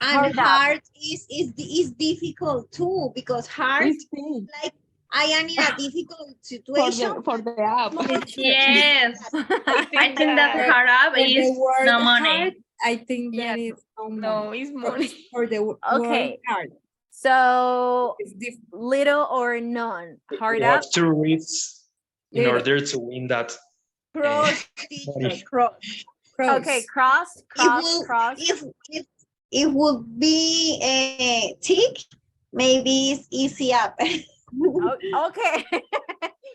Hard up. hard is difficult too because hard It's big. like I am in a difficult situation. For the app. Yes. I think that that hard up For the is word no money. hard, I think that Yes. is no No, money. it's For- money. For the Okay. word hard. So It's different. little or none. Hard We up. have two reads in Little. order to win that. Cross, money. Cross. Okay, cross. It would be a tick. Maybe it's easy up. Oh, okay.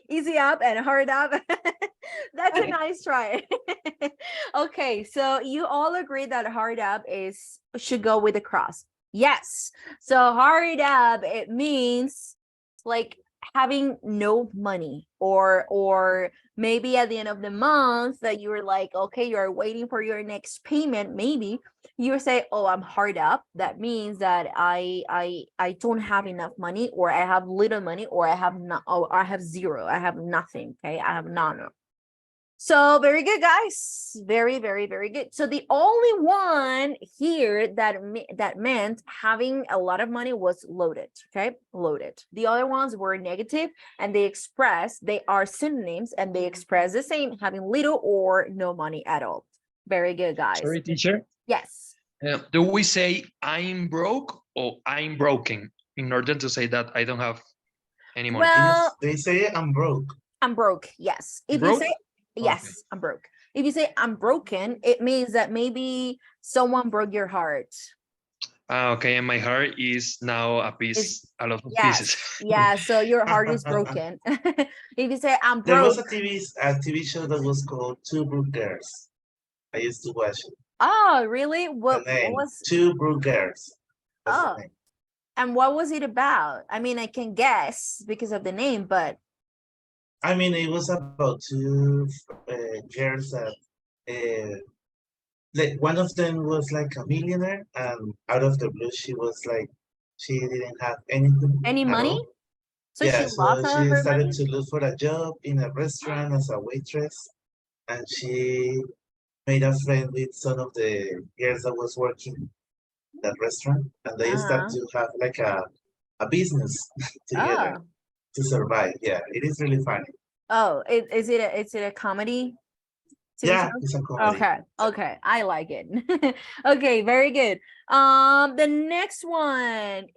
Easy up and hard up. That's a nice try. Okay, so you all agree that hard up should go with the cross. Yes. So hard up, it means like having no money or maybe at the end of the month that you're like, okay, you're waiting for your next payment. Maybe you say, oh, I'm hard up. That means that I don't have enough money, or I have little money, or I have not, or I have zero, I have nothing. Okay, I have none. So very good, guys. Very, very, very good. So the only one here that meant having a lot of money was loaded. Okay, loaded. The other ones were negative, and they are synonyms, and they express the same, having little or no money at all. Very good, guys. Sorry, teacher. Yes. Do we say I'm broke or I'm broken in order to say that I don't have any money? Well, They say I'm broke. I'm broke. Yes. If Broke? you say yes, Okay. I'm broke. If you say I'm broken, it means that maybe someone broke your heart. Okay, and my heart is now a lot of Yes. pieces. Yeah. So your heart is broken. If you say I'm There was broke. a TV show that was called Two Broke Girls. I used to watch it. Oh, really? The What name, was? Two Broke Girls. That's the Oh, name. and what was it about? I mean, I can guess because of the name, but I mean, it was about two girls that, like one of them was like a millionaire, and out of the blue, she didn't have anything any at money? all. So she Yeah, so lost all of she her started money? to look for a job in a restaurant as a waitress, and she made a friend with some of the girls that was working that restaurant, and they start Uh-huh. to have like a business together Oh. to survive. Yeah, it is really funny. Oh, is it a comedy TV Yeah, show? it's a comedy. Okay, okay, I like it. Okay, very good. The next one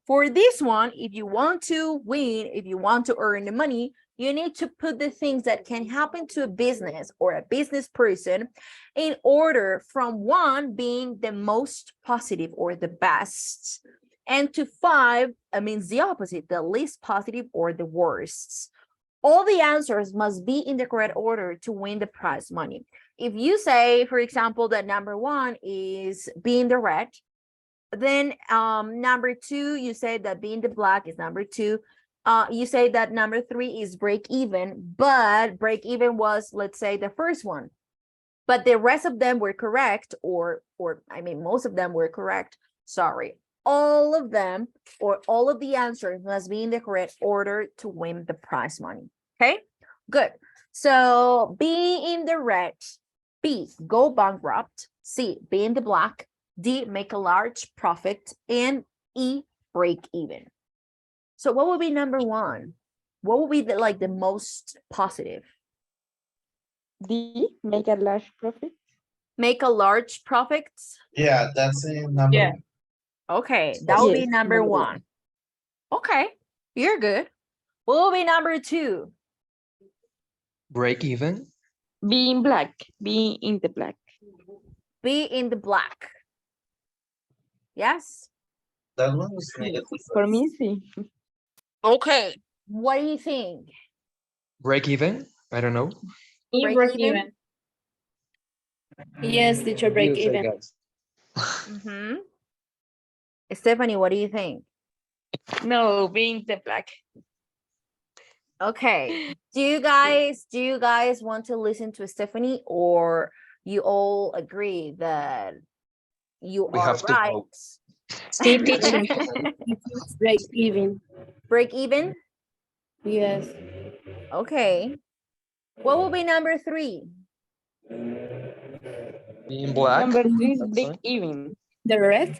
for this one, if you want to win, if you want to earn the money, you need to put the things that can happen to a business or a business person in order from one being the most positive or the best, and to five, means the opposite, the least positive or the worst. All the answers must be in the correct order to win the prize money. If you say, for example, that number one is being the red, then number two, you say that being the black is number two. You say that number three is break even, but break even was, let's say, the first one. But the rest of them were correct, or I mean, most of them were correct. Sorry. All of them or all of the answers must be in the correct order to win the prize money. Okay, good. So be in the red, B, go bankrupt, C, be in the black, D, make a large profit, and E, break even. So what would be number one? What would be the most positive? D, make a large profit. Make a large profit. Yeah, that's a number. Yeah. Okay, that will be Yes, number number one. Okay, you're good. What will be number two? Break even. Being black, being in the black. Be in the black. Yes? That one was negative. For me, sí. Okay. What do you think? Break even. I don't know. Break Break even? even. Yes, teacher, break You say, even. guys. Mm-hmm. Stephanie, what do you think? No, being the black. Okay. Do you guys want to listen to Stephanie, or you all agree that you We are have to right? vote. See, teacher. Break even. Break even? Yes. Okay. What will be number three? Being black. Number three is That's break fine. even. The red?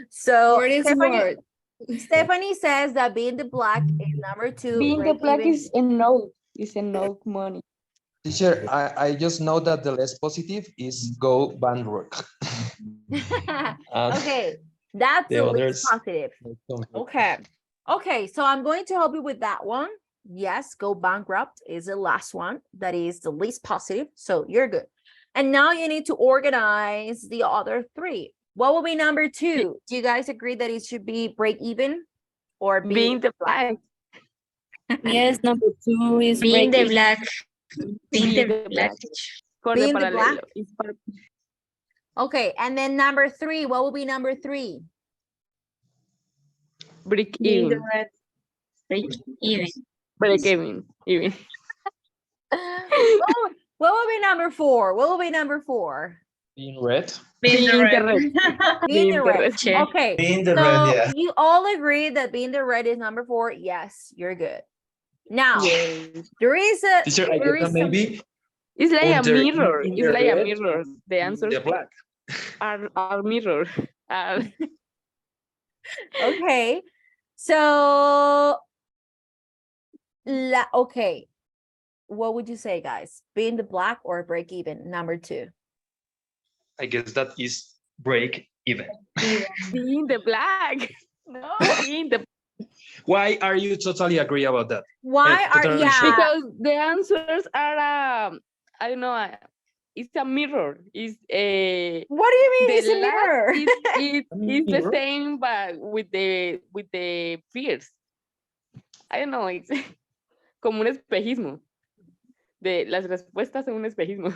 So Word is word. Stephanie says that being the black is number two. Being the Break black even. is enough. Is enough money. Teacher, I just know that the less positive is go bankrupt. And Okay, that's the the least others. positive. Okay. Okay, so I'm going to help you with that one. Yes, go bankrupt is the last one. That is the least positive. So you're good. And now you need to organize the other three. What will be number two? Do you guys agree that it should be break even or Being the black. Yes, number two is Being break the even. black. Being Being the the black. black. Corre Being the black? paralelo. It's par- Okay, and then number three, what will be number three? break Being the even. red. Break even. Break even. Even. What will be number four? What will be number four? Being red. Being the Being the red. red. Being the red. red. Sure. Okay, Being the so red, yeah. you all agree that being the red is number four? Yes, you're good. Now, Yes. there is a Teacher, I there guess that is some maybe It's like a under mirror. in It's the like a red, mirror. The in answers the black. are mirror. Are- okay. So okay. What would you say, guys? Be in the black or break even? Number 2. I guess that is break even. be in the black. No, be in the Why are you totally agree about that? Why are Totally sure. because the answers are I don't know. It's a mirror. It's a What do you mean the it's a last mirror? is the Mirror? same but with the fears. I don't know. It's como un espejismo. De las respuestas en un espejismo.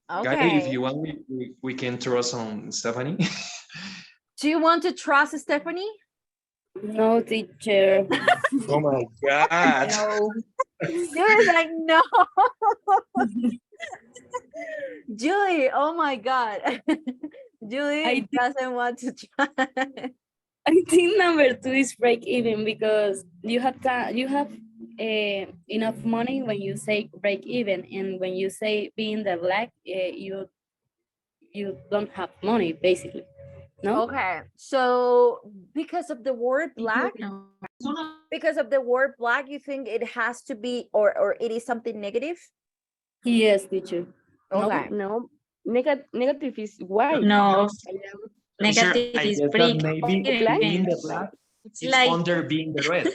Guy, if Okay. you want, we can throw some Stephanie. Do you want to trust Stephanie? No, teacher. Oh my God. No. Julie's like, no. Julie, oh my God. Julie I doesn't want to try. I think number 2 is break even because you have enough money when you say break even, and when you say be in the black, you don't have money basically. No. Okay, so because of the word black, you think it has to be, or it is something negative? Yes, teacher. Okay. No, negative is white. No, Teacher, negative I is guess that break maybe black? being the even. black It's is like under being the red.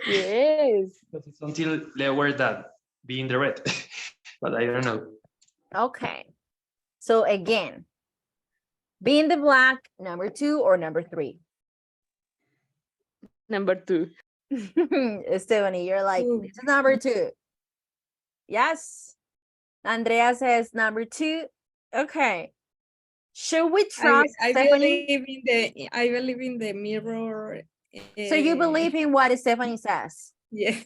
Yes. Because it's until lower that being the red. But I don't know. Okay. So again, be in the black, number 2 or number 3? Number 2. Stephanie, you're like, Two. this is number 2. Yes. Andrea says number 2. Okay. Should we trust I Stephanie? believe in the mirror. So you believe in what Stephanie says? Yes.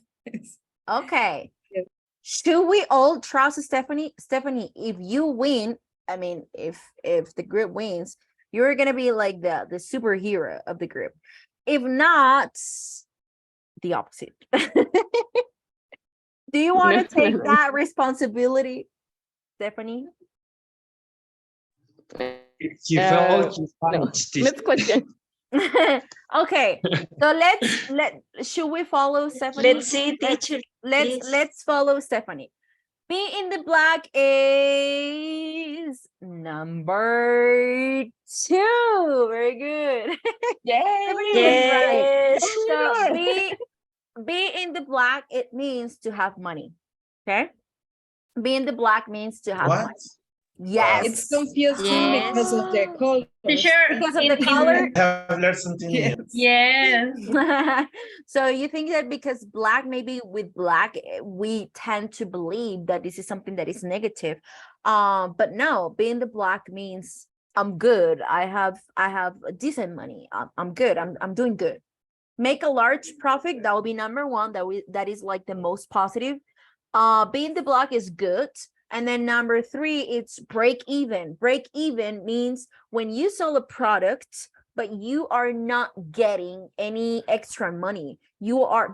Okay. Yes. Should we all trust Stephanie? Stephanie, if you win, I mean, if the group wins, you're gonna be like the superhero of the group. If not, the opposite. Do you want to take that responsibility, Stephanie? She felt she's No. punished. Next question. Okay, so should we follow Stephanie? Let's see, teacher. please. Let's follow Stephanie. Be in the black is number 2. Very good. Stephanie was right. Yes. So be in the black, it means to have money. Okay. Be in the black means to have What? money. Yes. It's confusing because of the colors. teacher Because of the color. I have learned something new. Yes. So you think that because black, maybe with black, we tend to believe that this is something that is negative. But no, being the black means I'm good. I have decent money. I'm good. I'm doing good. Make a large profit. That will be number 1. That is like the most positive. Being the black is good. And then number 3, it's break even. Break even means when you sell a product, but you are not getting any extra money. You are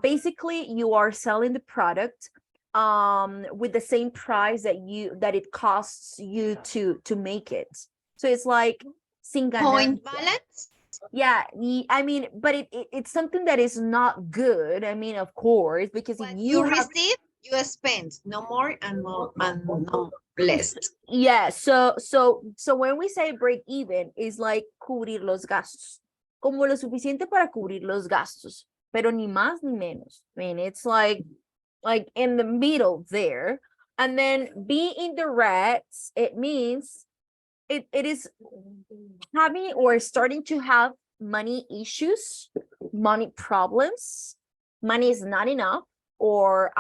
selling the product with the same price that it costs you to make it. So it's like sin Point ganancia. balance. Yeah, I mean, but it's something that is not good. I mean, of course, because if What you you have receive, you spend no more and no less. yeah, so when we say break even, is like cubrir los gastos, como lo suficiente para cubrir los gastos, pero ni más ni menos. I mean, it's like in the middle there. And then be in the reds, it means it is having or starting to have money issues, money problems. Money is not enough, or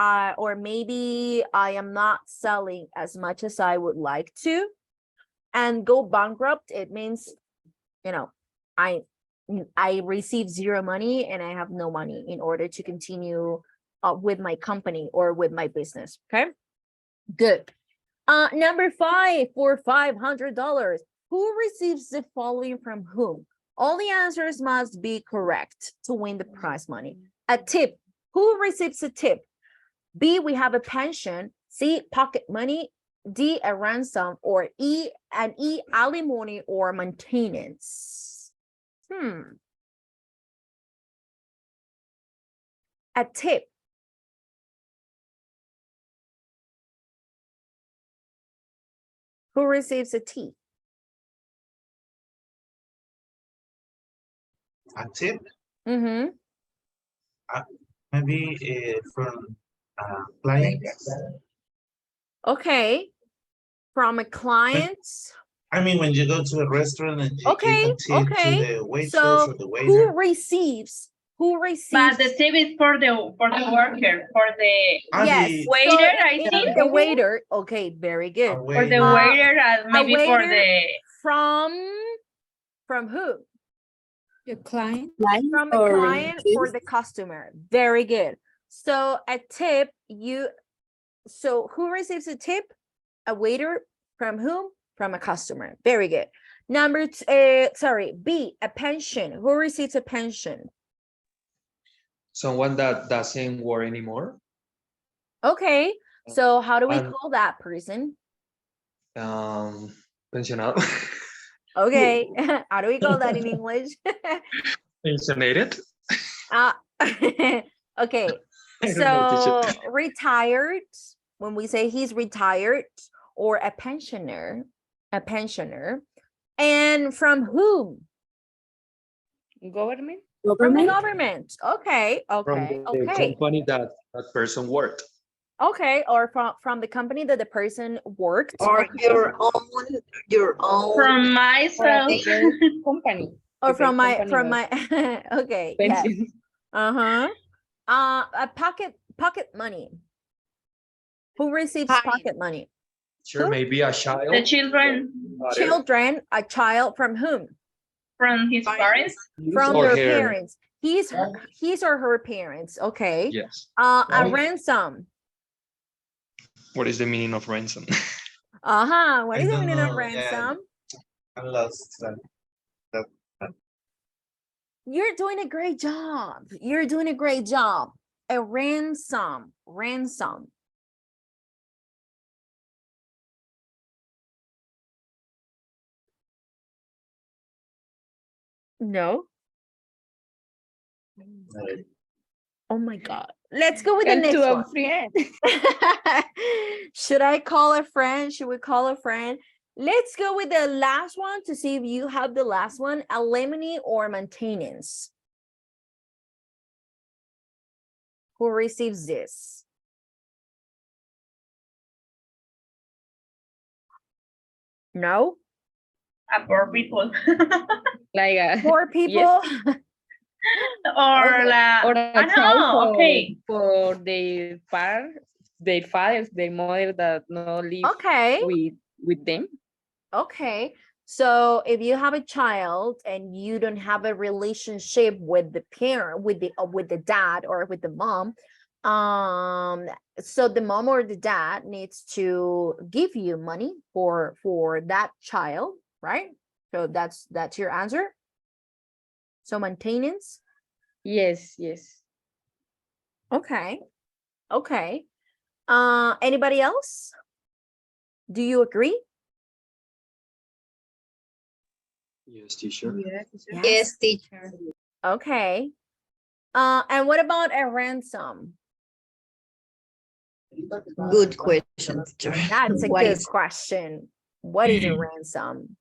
maybe I am not selling as much as I would like to, and go bankrupt. It means, I receive zero money and I have no money in order to continue with my company or with my business. Okay, good. Number 5 for $500. Who receives the following from whom? All the answers must be correct to win the prize money. A tip. Who receives a tip? B, we have a pension. C, pocket money. D, a ransom. Or E, alimony or maintenance. A tip. Who receives a tip? A tip, Mm-hmm. maybe from clients. Okay. From a client. I mean, when you go to a restaurant and you give Okay. a tip to Okay. the waitress So or the waiter. who receives? But the tip is for the worker, for the Yes. waiter, So I think. the waiter. Okay. Very good. For the waiter, and maybe for waiter the from who? Your client. From the client for the customer. Very good. So a tip, so who receives a tip? A waiter. From whom? From a customer. Very good. Number B, a pension. Who receives a pension? Someone that doesn't work anymore. Okay. So how do we And- call that person? Pensionado. Okay. How do we call that in English? Pensionated. Okay. I don't know, So teacher. retired, when we say he's retired, or a pensioner. And from whom? Government. From the government. Okay. From Okay. the Okay. company that person worked. Okay. Or from the company that the person worked. Or Okay. your own. From myself. Company. Or Okay, from my company okay. Yes. pension. Uh-huh. A pocket money. Who receives pocket money? Sure, maybe a child. The children Father, Children, a child from whom? from his parents. From or their her. parents. His or her parents. Okay. Yes. A ransom. What is the meaning of ransom? What I is the don't meaning of know, yeah. ransom? I'm lost. You're doing a great job. You're doing a great job. A ransom. Ransom. No. Oh my God. Let's go with the And next to a one. friend. Should I call a friend? Should we call a friend? Let's go with the last one to see if you have the last one. Alimony or maintenance. Who receives this? No? Poor people. Like a, Poor people? Or Okay. la, or I a don't child know. Okay. for their fathers, their mother that no live Okay. with them. Okay. So if you have a child and you don't have a relationship with the parent, with the dad or with the mom, so the mom or the dad needs to give you money for that child, right? So that's your answer. So maintenance. Yes. Okay. Okay. Anybody else? Do you agree? Yes, teacher. Yes, teacher. Okay. And what about a ransom? Good question, teacher. That's a What good is- question. What is a ransom?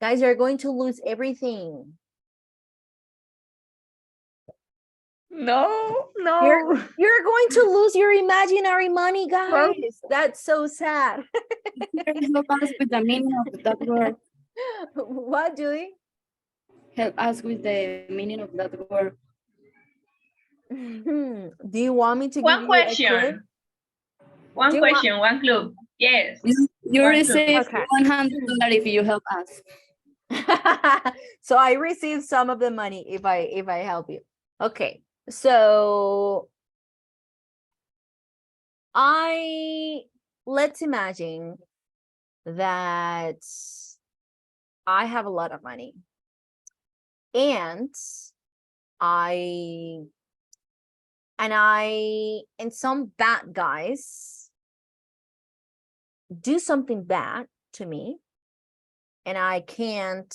Guys, you're going to lose everything. No. You're going to lose your imaginary money, guys. That's so sad. Help us with the meaning of that word. What, Julie? Help us with the meaning of that word. Do you want me to give One you a clue? question. One Do you want- question, one clue. Yes. You One receive Okay. $100 if you help us. So I receive some of the money if I help you. Okay. So let's imagine that I have a lot of money and I and some bad guys do something bad to me, and I can't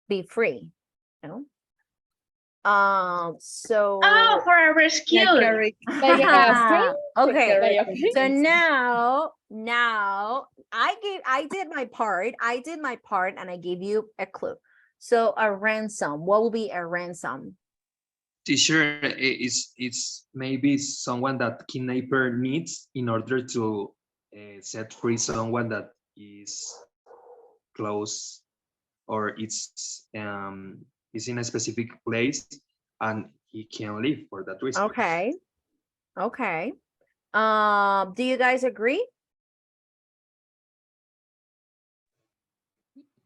be free, you know. So Oh, for a rescue. Like a Like a friend? okay. Like a So friend? now I did my part. And I gave you a clue. So a ransom. What will be a ransom? Teacher is maybe someone that kidnapper needs in order to set free someone that is close or is in a specific place and he can leave for that reason. Okay. Okay. Do you guys agree?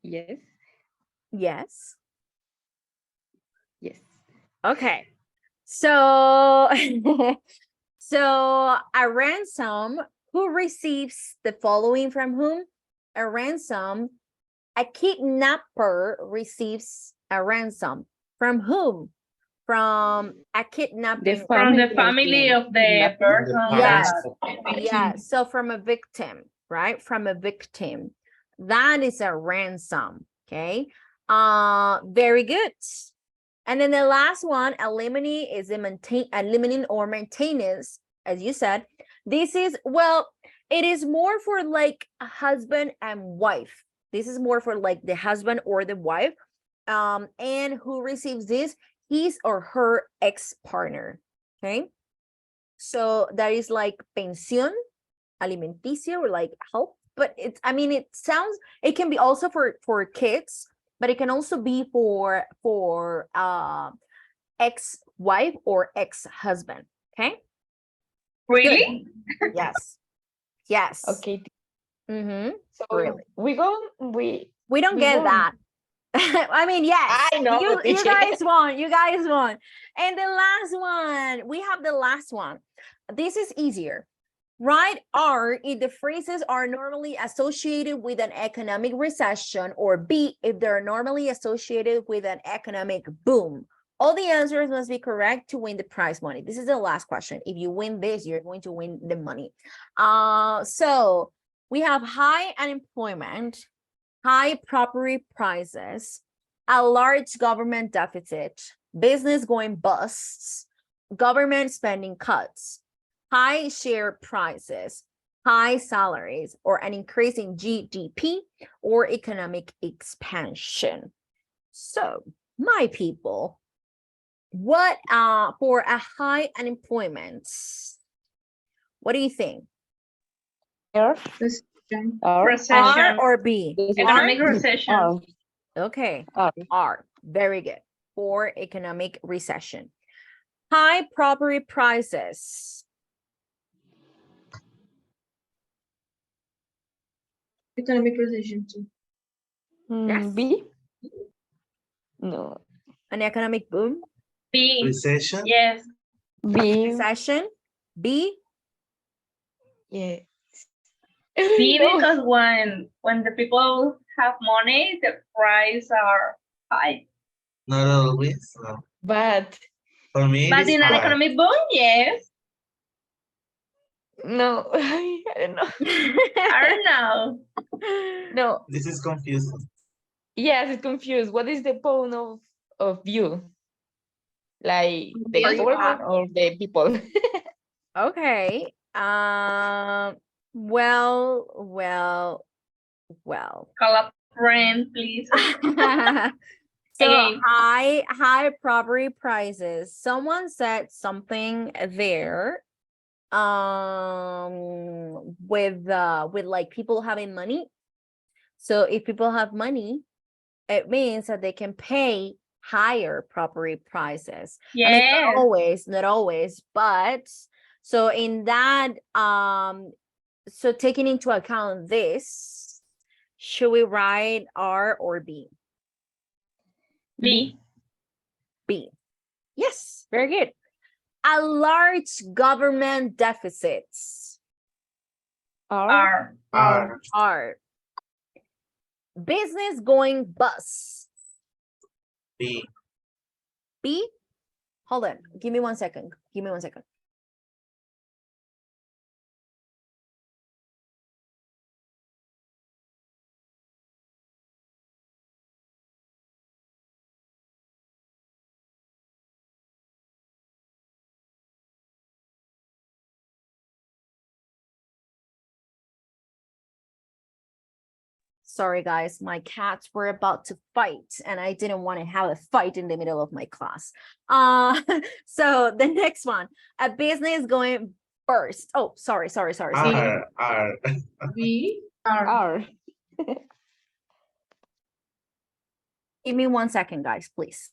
Yes. Yes. Yes. Okay. So so a ransom, who receives the following from whom? A ransom, a kidnapper receives a ransom. From whom? From a kidnapping. From the Family family of the kidnapping. person Yes. that Yeah, so from a victim, right? From a victim. That is a ransom. Okay. Very good. And then the last one, alimony, is a limiting or maintenance, as you said. This is, well, it is more for like a husband and wife. This is more for like the husband or the wife. And who receives this? His or her ex-partner. Okay. So that is like pensión alimenticia, or like help. But it's, I mean, it sounds, it can be also for kids, but it can also be for ex-wife or ex-husband. Okay. really? Yes. Yes. Okay. Mm-hmm. So Really. we go. We don't we get won. that. I mean, yes. I know, You teacher. guys won. You guys won. And the last one, we have the last one. This is easier. Write R if the phrases are normally associated with an economic recession, or B if they're normally associated with an economic boom. All the answers must be correct to win the prize money. This is the last question. If you win this, you're going to win the money. So we have high unemployment, high property prices, a large government deficit, business going busts, government spending cuts, high share prices, high salaries, or an increase in GDP or economic expansion. So, my people, what for a high unemployment, what do you think? R. R. Recession. R or B? Economic R? recession. R. Okay, R. R. Very good. For economic recession. High property prices. economic recession too. Yes. B. No. An economic boom. B. Recession? Yes. B. Recession. B. Yeah. B, No. because when the people have money, the price are high. Not always. No. But For me, But it is in an high. economic boom, yes. no. I don't know. I don't know. No. This is confusing. Yes, it's confused. What is the point of view? Like the Are you government or the people? okay? Well. Call a friend, please. So Again. high property prices. Someone said something there with like people having money. So if people have money, it means that they can pay higher property prices. I mean, Yes. not always, but so in that so taking into account this, should we write R or B? B. B. Yes, very good. A large government deficits. R. R. R. Business going bust. B. B. Hold on. Give me 1 second. Give me 1 second. Sorry, guys, my cats were about to fight, and I didn't want to have a fight in the middle of my class. So the next one, a business going burst. Oh, sorry. R. B. R. Give me 1 second, guys, please.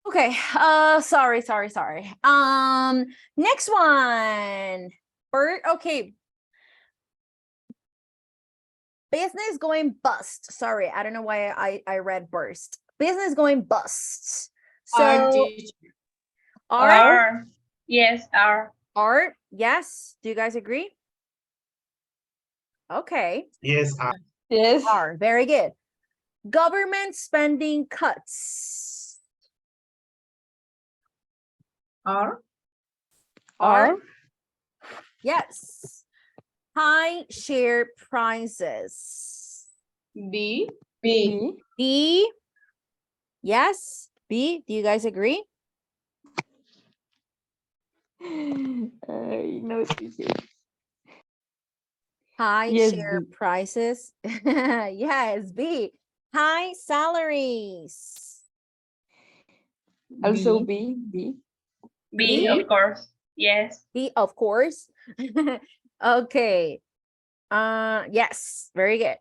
Okay, sorry. Next one. Okay. Business going bust. Sorry, I don't know why I read burst. Business going bust. So R. Yes, R. R, yes. Do you guys agree? Okay. Yes, R. Yes. R, very good. Government spending cuts. R. R, yes. High share prices. B. B. B, yes. B, do you guys agree? Ay, no, sí, sí. High Yes, share B. prices. Yes, B. High salaries. Also B. B. B, of course. Yes. B, of course. Okay. Yes, very good.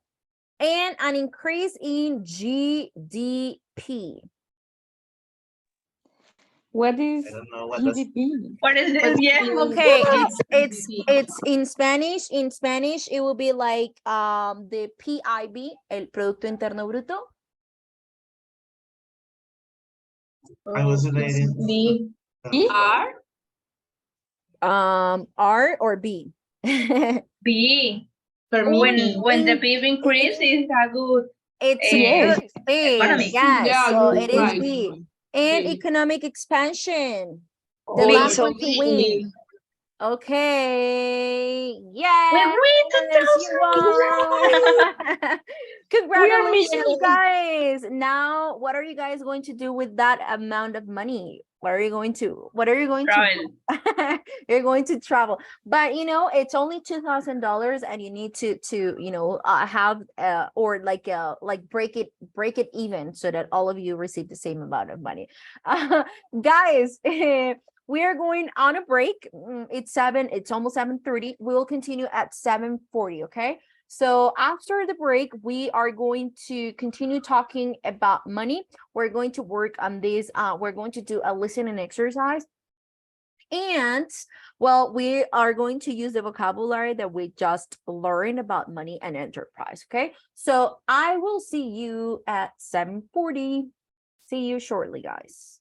And an increase in GDP. What is I don't know what does. GDP? What is this? Yes. Okay, it's in Spanish. In Spanish, it will be like the PIB, el Producto Interno Bruto. I was relating. B. B? R. R or B? B. For When the PIB increases, a good It's a Yes. good thing. economy. Yes, Yeah, so you're it is right. B. And B. economic expansion. The B. last So one to B. win. Okay. We Yes, win you won. We are Congratulations, millionaires. guys. Now, what are you guys going to do with that amount of money? What are you going to Travel. you're going to travel, but it's only $2,000, and you need to have or like break it even so that all of you receive the same amount of money. Guys, we are going on a break. It's almost 7:30. We will continue at 7:40. Okay, so after the break, we are going to continue talking about money. We're going to work on this. We're going to do a listening exercise. And well, we are going to use the vocabulary that we just learned about money and enterprise. Okay, so I will see you at 7:40. See you shortly, guys.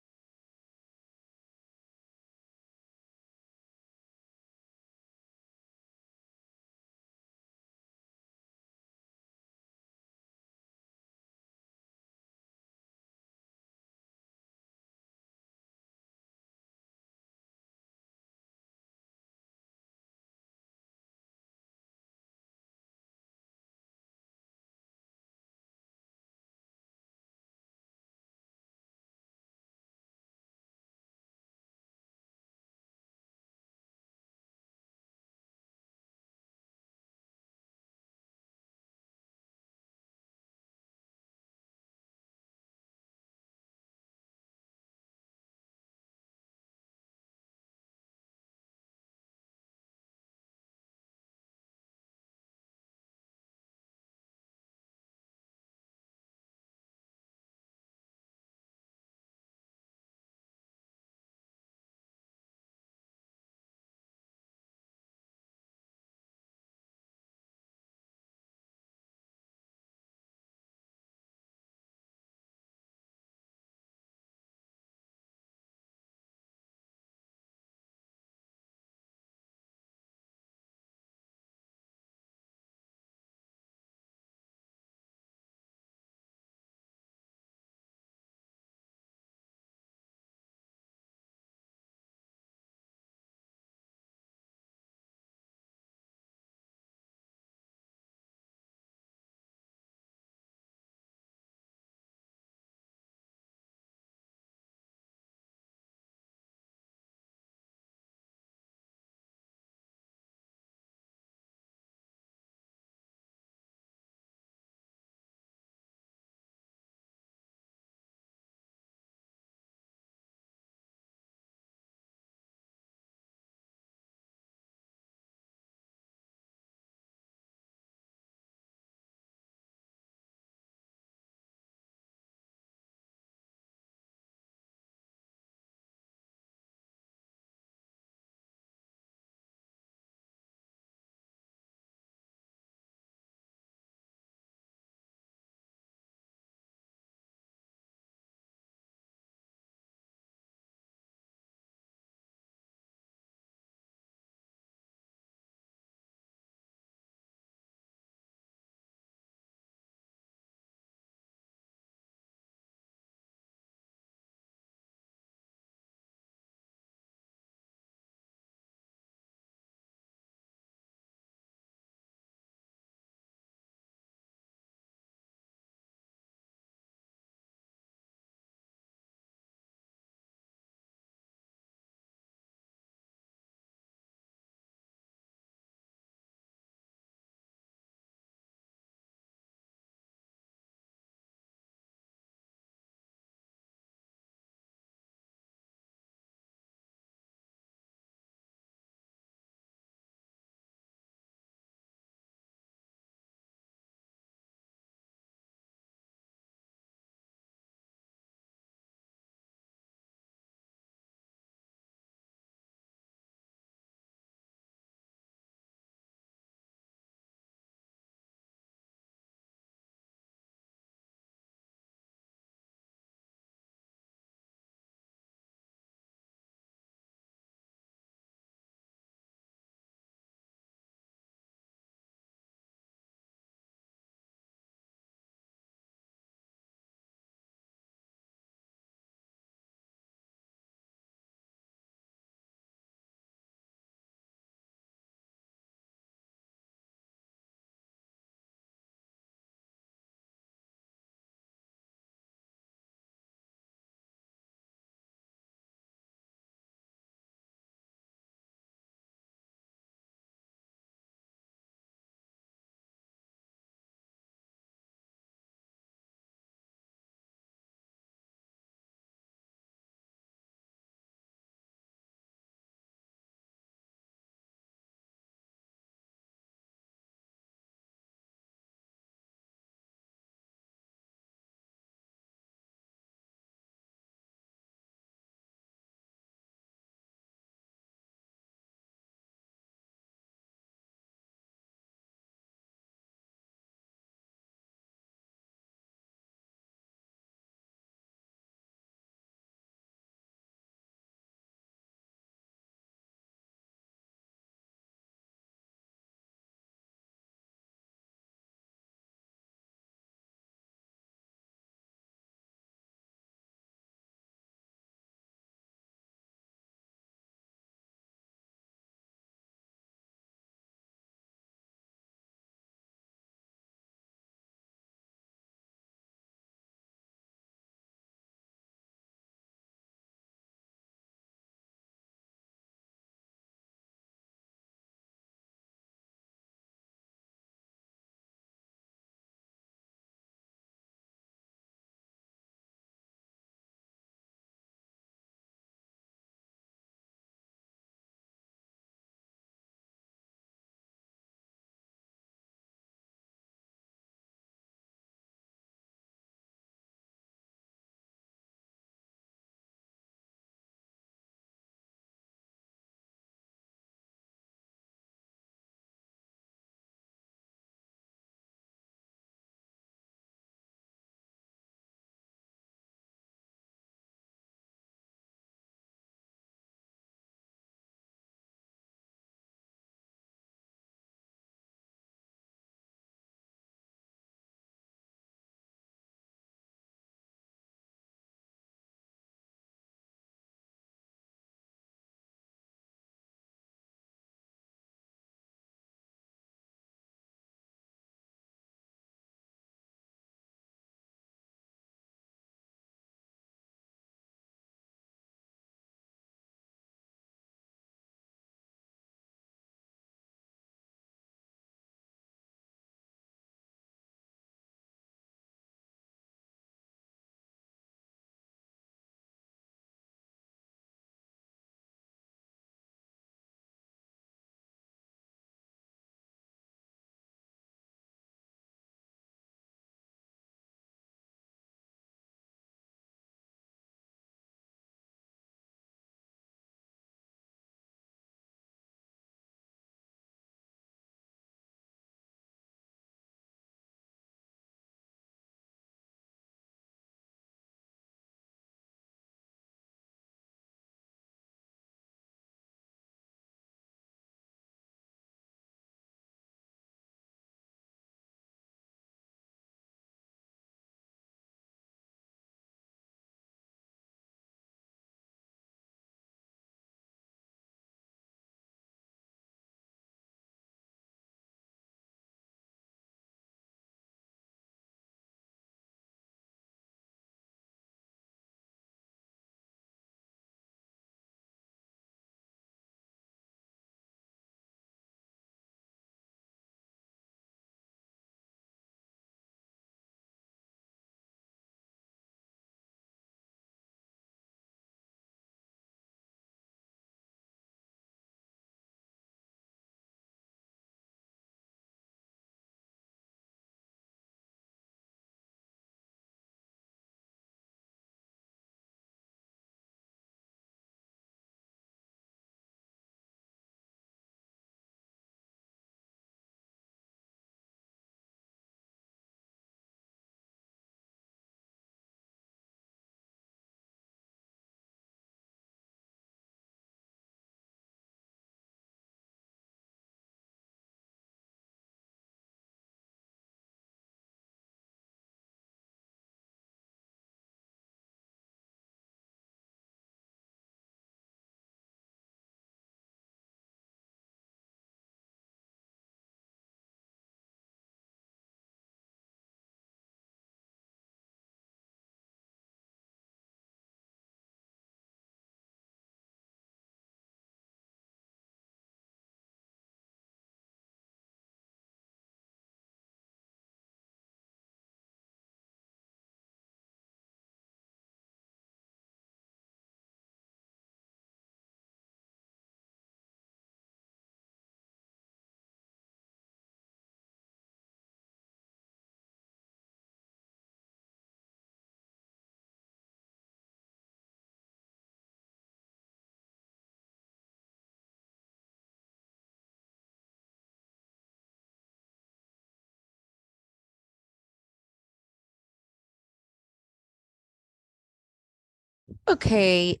Okay,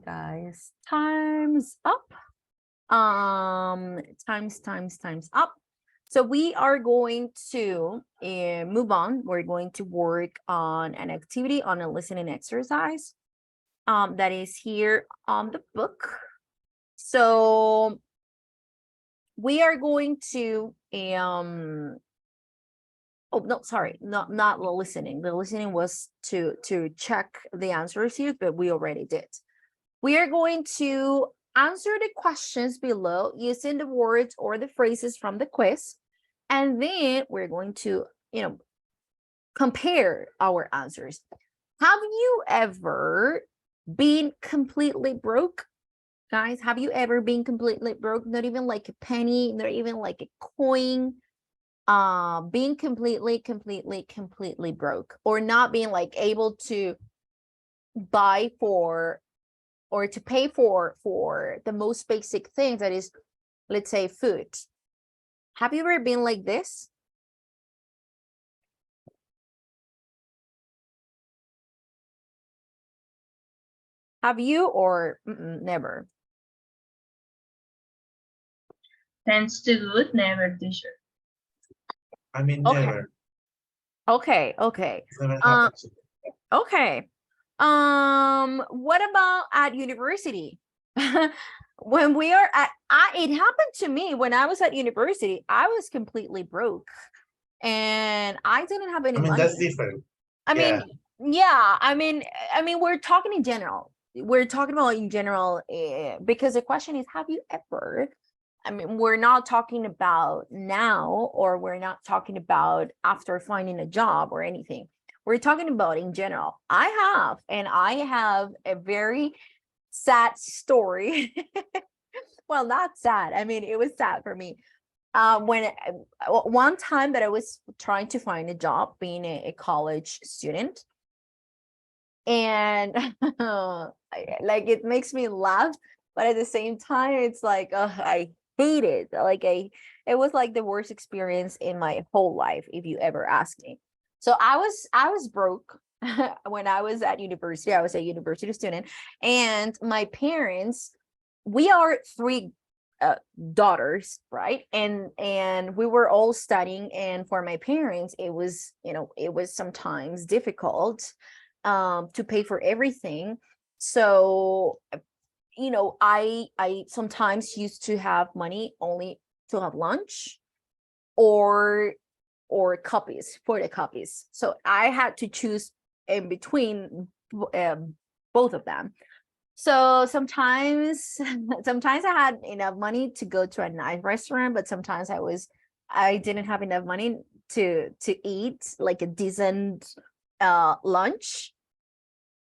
guys. Time's up. Time's up. So we are going to move on. We're going to work on an activity, on a listening exercise that is here on the book. So we are going to oh no, sorry, not the listening. The listening was to check the answers here, but we already did. We are going to answer the questions below using the words or the phrases from the quiz, and then we're going to compare our answers. Have you ever been completely broke? Guys, have you ever been completely broke? Not even like a penny, not even like a coin. Being completely broke, or not being like able to buy for or to pay for the most basic things, that is, let's say, food. Have you ever been like this? Have you, or never? Tends to do it, never teacher. I mean, Okay. never. Okay. It's never happened to me. Okay. What about at university? When we are at, it happened to me when I was at university. I was completely broke and I didn't have any I mean, money. that's different. I Yeah. mean, yeah, I mean, we're talking in general. We're talking about in general, because the question is, have you ever? I mean, we're not talking about now, or we're not talking about after finding a job or anything. We're talking about in general. I have, and I have a very sad story. Well, not sad. I mean, it was sad for me. When one time that I was trying to find a job, being a college student, and like, it makes me laugh, but at the same time it's like, I hate it. Like, it was like the worst experience in my whole life, if you ever ask me. So I was broke when I was at university. I was a university student, and my parents, we are three daughters, right? And we were all studying, and for my parents it was, it was sometimes difficult to pay for everything. So I sometimes used to have money only to have lunch, or copies, for the copies. So I had to choose in between both of them. So sometimes sometimes I had enough money to go to a nice restaurant, but sometimes I didn't have enough money to eat like a decent lunch.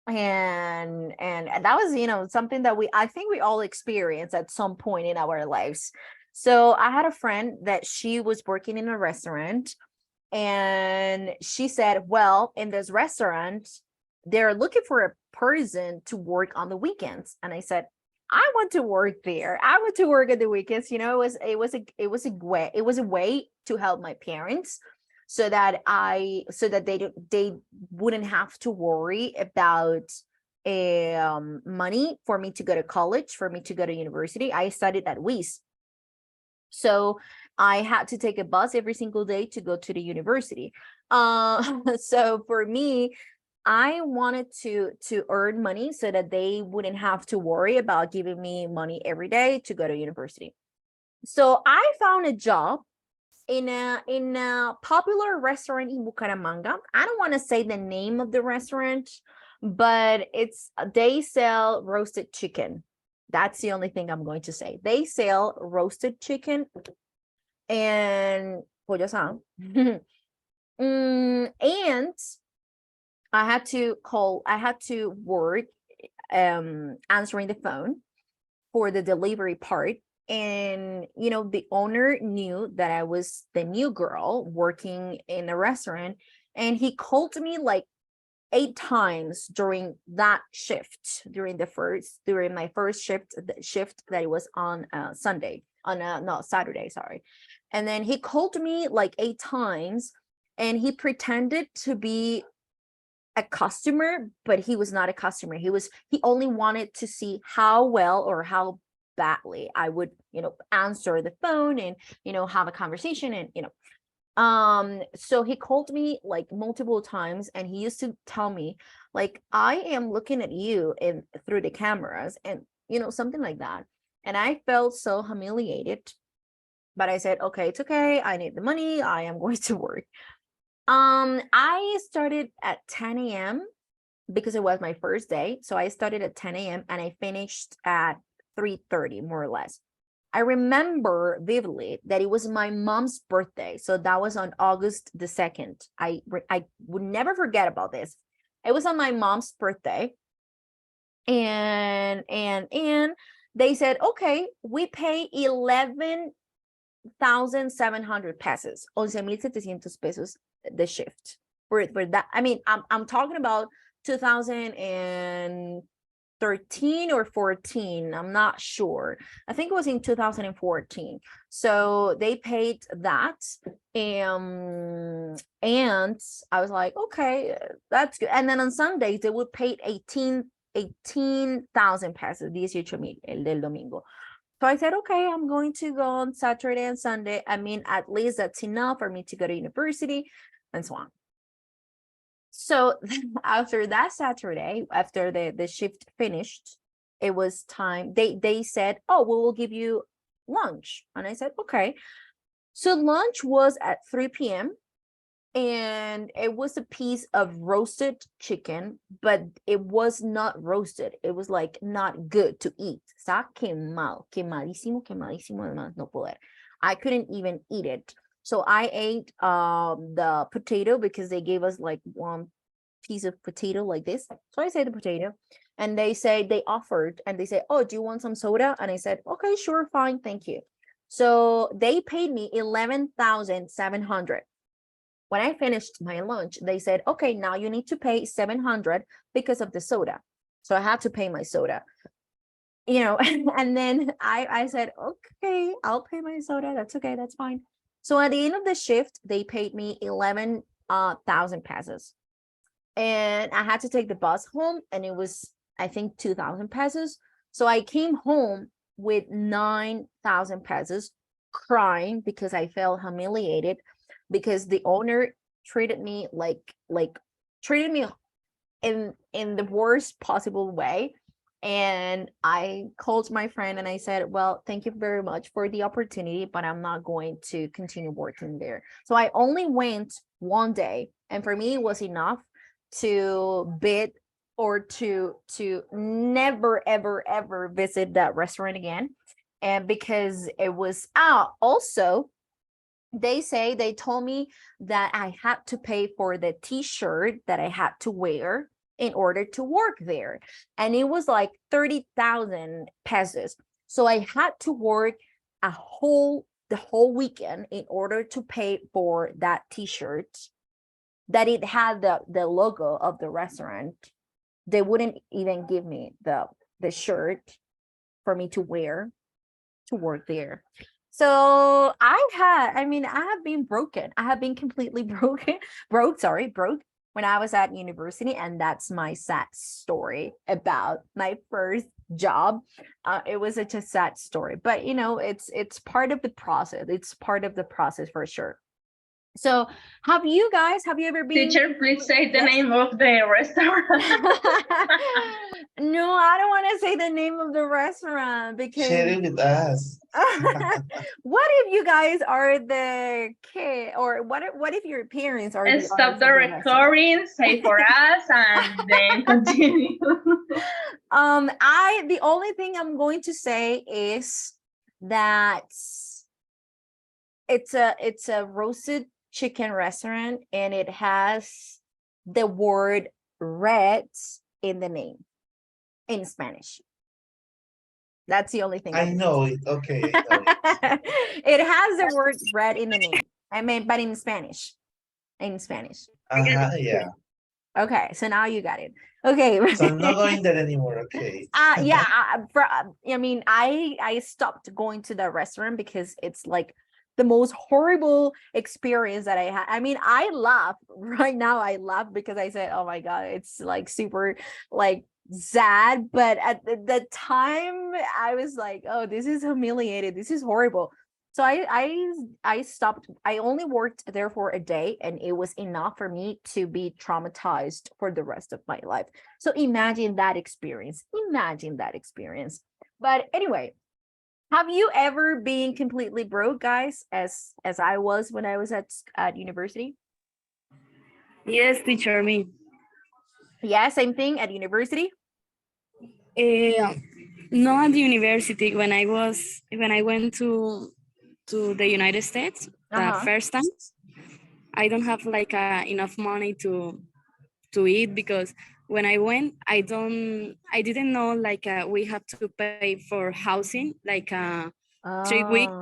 And that was, something that I think we all experience at some point in our lives. So I had a friend that she was working in a restaurant, and she said, well, in this restaurant they're looking for a person to work on the weekends. And I said, I want to work there. I want to work at the weekends. It was a way to help my parents, so that they wouldn't have to worry about money for me to go to college, for me to go to university. I studied at WIS, so I had to take a bus every single day to go to the university. So for me, I wanted to earn money so that they wouldn't have to worry about giving me money every day to go to university. So I found a job in a popular restaurant in Bucaramanga. I don't want to say the name of the restaurant, but they sell roasted chicken. That's the only thing I'm going to say. They sell roasted chicken and pollo asado. And I had to work answering the phone for the delivery part. And the owner knew that I was the new girl working in a restaurant, and he called me like 8 times during that shift, during my first shift, the shift that it was on Sunday, on no, Saturday, sorry. And then he called me like 8 times, and he pretended to be a customer, but he was not a customer. He only wanted to see how well or how badly I would, answer the phone and, have a conversation and, so he called me like multiple times and he used to tell me like, I am looking at you and through the cameras and, something like that. And I felt so humiliated, but I said, okay, it's okay. I need the money. I am going to work. I started at 10 a.m. because it was my first day. So I started at 10 a.m. and I finished at 3:30, more or less. I remember vividly that it was my mom's birthday. So that was on August the 2nd. I would never forget about this. It was on my mom's birthday. And they said, okay, we pay 11,700 pesos, 11,700 pesos the shift for that. I mean, I'm talking about 2013 or 14. I'm not sure. I think it was in 2014. So they paid that. And I was like, okay, that's good. And then on Sundays, they would pay 18,000 pesos, 18,000 el del domingo. So I said, okay, I'm going to go on Saturday and Sunday. I mean, at least that's enough for me to go to university and so on. So after that Saturday, after the shift finished, it was time. They said, oh, we will give you lunch. And I said, okay. So lunch was at 3 p.m. and it was a piece of roasted chicken, but it was not roasted. It was like not good to eat. Está quemado, quemadísimo, además no poder. I couldn't even eat it. So I ate the potato because they gave us like one piece of potato like this. So I said the potato, and they offered, and they said, oh, do you want some soda? And I said, okay, sure, fine, thank you. So they paid me 11,700. When I finished my lunch, they said, okay, now you need to pay 700 because of the soda. So I had to pay my soda, and then I said, okay, I'll pay my soda. That's okay. That's fine. So at the end of the shift, they paid me 11,000 pesos. And I had to take the bus home, and it was, I think, 2,000 pesos. So I came home with 9,000 pesos, crying because I felt humiliated, because the owner treated me in the worst possible way. And I called my friend and I said, well, thank you very much for the opportunity, but I'm not going to continue working there. So I only went one day, and for me it was enough to bid or to never ever visit that restaurant again. And because it was also, they told me that I had to pay for the t-shirt that I had to wear in order to work there, and it was like 30,000 pesos. So I had to work the whole weekend in order to pay for that t-shirt that it had the logo of the restaurant. They wouldn't even give me the shirt for me to wear to work there. So I have been broken. I have been completely broke when I was at university, and that's my sad story about my first job. It was such a sad story, but it's part of the process. It's part of the process for sure. So have you ever been? Teacher, please say the Yes? name of the restaurant. No, I don't want to say the name of the restaurant because Share it with us. what if you guys are the kid, or what if your parents are And the stop owners the of the restaurant? recording, say for us, and then continue. The only thing I'm going to say is that it's a roasted chicken restaurant, and it has the word red in the name in Spanish. That's the only thing I know it. Okay, I know it. it has the word red in the name. I mean, but in Spanish. Yeah. Okay, so now you got it. Okay. So I'm not going there anymore. Okay. Yeah. I stopped going to the restaurant because it's like the most horrible experience that I had. I mean, I laugh right now. I laugh because I said, "Oh my god, it's like super like sad." But at the time, I was like, "Oh, this is humiliated. This is horrible." So I stopped. I only worked there for a day, and it was enough for me to be traumatized for the rest of my life. So imagine that experience. Imagine that experience. But anyway, have you ever been completely broke, guys, as I was when I was at university? Yes, teacher, me. Yeah, same thing at university. Uh, not at the university. When I went to the United States the Uh-huh. first time, I don't have like enough money to eat because when I went, I didn't know like we have to pay for housing like 3 weeks,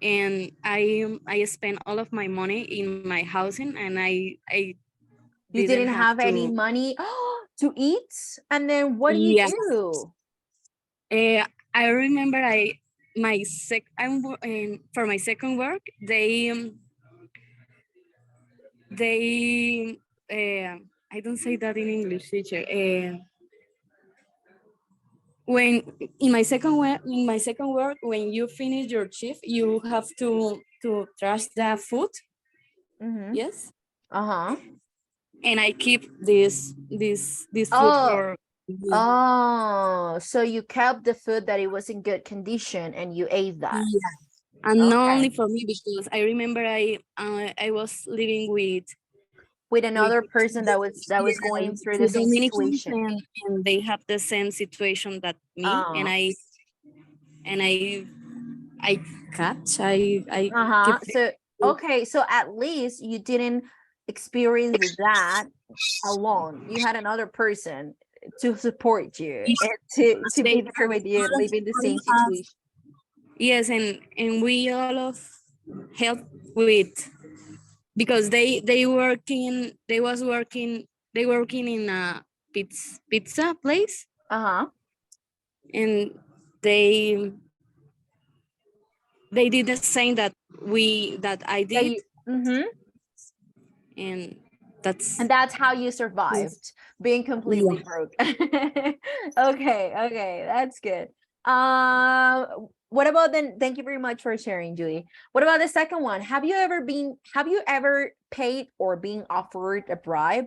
and I spent all of my money in my housing, and I You didn't didn't have have any to. money to eat, and then what do you Yeah, do? I remember for my second work they I don't say that in English, teacher. When in my second work, when you finish your shift, you have to trash the food. Mm-hmm. Yes, Uh-huh. and I keep this food Oh, for me. oh, so you kept the food that it was in good condition and you ate that. Yeah, and not Okay. only for me because I remember I was living With with another person that was yeah, going with through the two same Dominicans, situation. and they have the same situation that me, and Uh, I catch I keep. uh-huh. So okay, so at least you didn't experience that alone. You had another person to support you and to They be there with you, living the same have, situation. yes, and we all of help with because they working in a pizza place, Uh-huh. and they they did the same that I Yeah, did, you mm-hmm. and that's And that's how you survived being completely yeah. broke. Okay, okay, that's good. What about then? Thank you very much for sharing, Julie. What about the second one? Have you ever paid or being offered a bribe?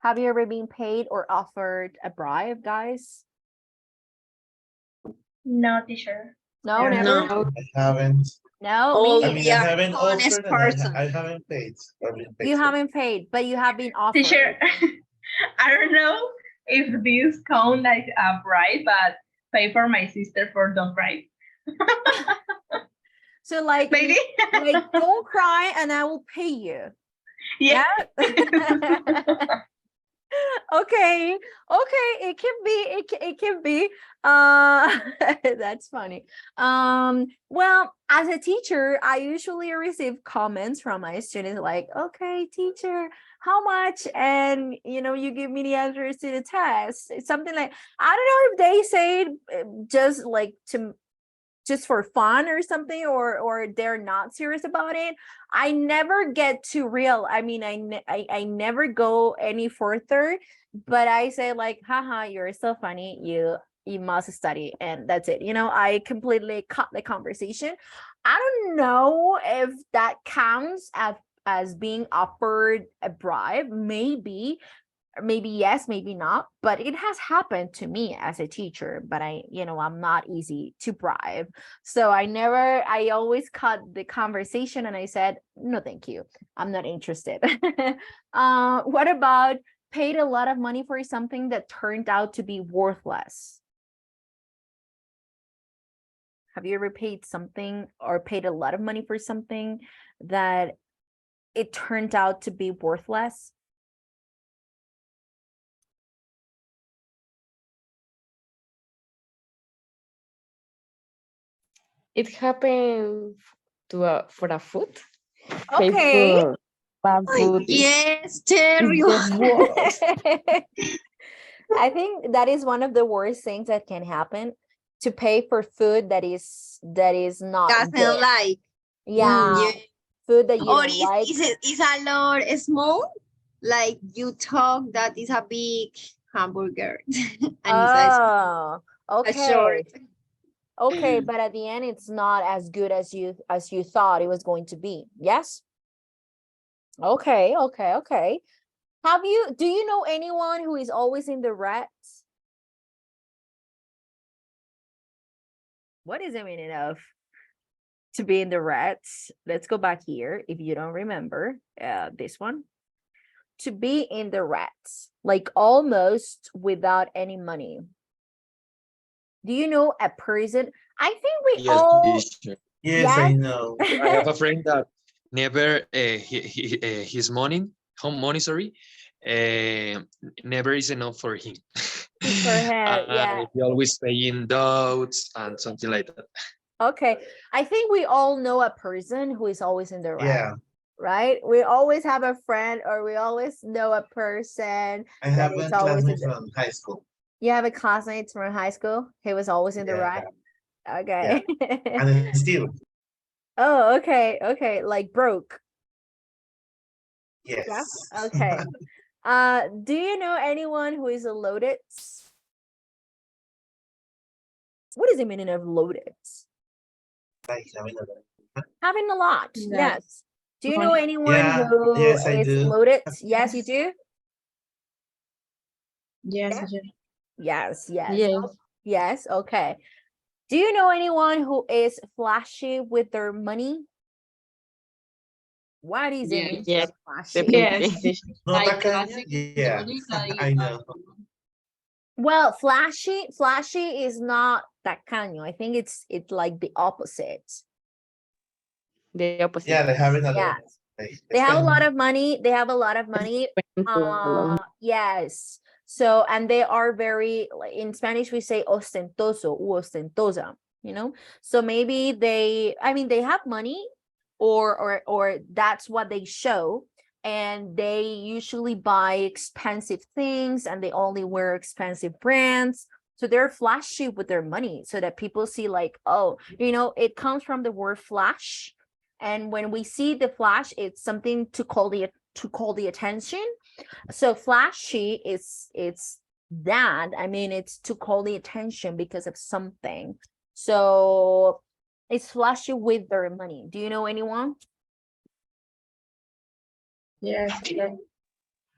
Have you ever been paid or offered a bribe, guys? No, teacher. No, Never. never. No, I haven't. No, me all I neither. mean, I you're haven't honest offered and person. I haven't paid or been paid You for. haven't paid, but you have been Teacher, offered. I don't know if this count like a bribe, but pay for my sister for don't cry. So like, Maybe. like don't cry, and I will pay you. Yeah. Okay, it can be, it can be that's funny. Well, as a teacher, I usually receive comments from my students like, okay, teacher, how much? And you give me the answers to the test. It's something like, I don't know if they say it just like to just for fun or something, or they're not serious about it. I never get too real. I mean, I never go any further, but I say like, haha, you're so funny, you must study, and that's it. I completely cut the conversation. I don't know if that counts as being offered a bribe. Maybe yes, maybe not, but it has happened to me as a teacher. But I'm not easy to bribe, so I always cut the conversation and I said, no, thank you, I'm not interested. What about paid a lot of money for something that turned out to be worthless? Have you ever paid something or paid a lot of money for something that it turned out to be worthless? It happened for a food. Pay Okay. for bad food Yes, is the terrible. worst. I think that is one of the worst things that can happen, to pay for food that is not Doesn't good. like. Yeah, Yeah. food that you Or don't like. is a lot small, like you talk that is a big hamburger and it's Oh, a short. okay. Okay, but at the end it's not as good as you thought it was going to be. Yes? Okay, okay, okay. Do you know anyone who is always in the red? What is the meaning of to be in the red? Let's go back here if you don't remember this one. To be in the red, like almost without any money. Do you know a person? I think we Yes, all, teacher. Yes, I yes. know. I have a friend that never his money, home money, sorry, never is enough for him. It's for her, yeah. He always paying doubts and something like that. Okay, I think we all know a person who is always in the red, Yeah, right? We always have a friend, or we always know a person I that have is a always in classmate the. from high school. You have a classmate from high school. He was always in the Yeah, red. Okay. and still, Oh, okay, okay. Like broke. Yeah. yes. Okay. Do you know anyone who is loaded? What is the meaning of loaded? Like having a Having a lot. Yeah. Yes. Do you know Money. anyone Yeah, who yes, I is do. loaded? Yes, you do? Yes, Yeah. yes. Yes, yes. Yes. Yes, okay. Do you know anyone who is flashy with their money? What is the meaning Yes, of flashy? definitely. Yes. No tacaña? Yeah, I know. Well, flashy is not tacaño. I think it's like the opposite. The opposite. Yeah, they having a lot Yeah. of like, They have a lot spending. of money. They have a lot of money. Alone. Yes. So, and they are very, like in Spanish, we say ostentoso, u ostentosa, you know? So maybe I mean, they have money, or that's what they show. And they usually buy expensive things, and they only wear expensive brands. So they're flashy with their money, so that people see like, oh, it comes from the word flash. And when we see the flash, it's something to call the attention. So flashy it's that, I mean, it's to call the attention because of something. So it's flashy with their money. Do you know anyone? Yes. Yes.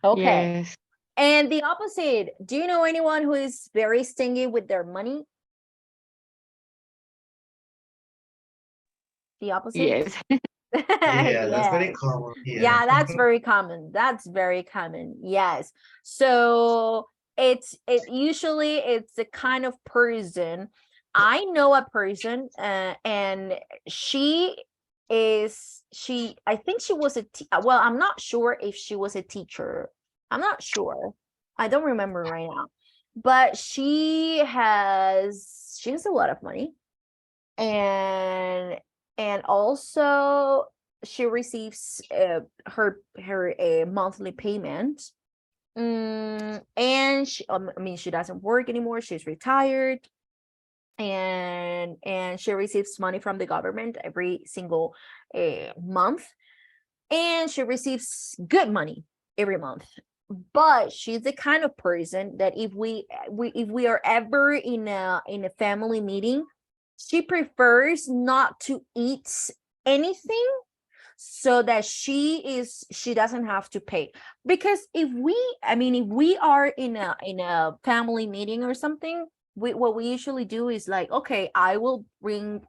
Okay. Yes. And the opposite, do you know anyone who is very stingy with their money? The opposite. Yes. Yeah, that's very Yeah. common here. Yeah, that's very common. That's very common. Yes. So it's the kind of person. I know a person, and I think she was well, I'm not sure if she was a teacher. I'm not sure. I don't remember right now. But she has a lot of money, and also she receives her a monthly payment. And I mean, she doesn't work anymore, she's retired, and she receives money from the government every single month, and she receives good money every month. But she's the kind of person that if we are ever in a family meeting, she prefers not to eat anything, so that she doesn't have to pay. Because if we are in a family meeting or something, what we usually do is like, okay, I will bring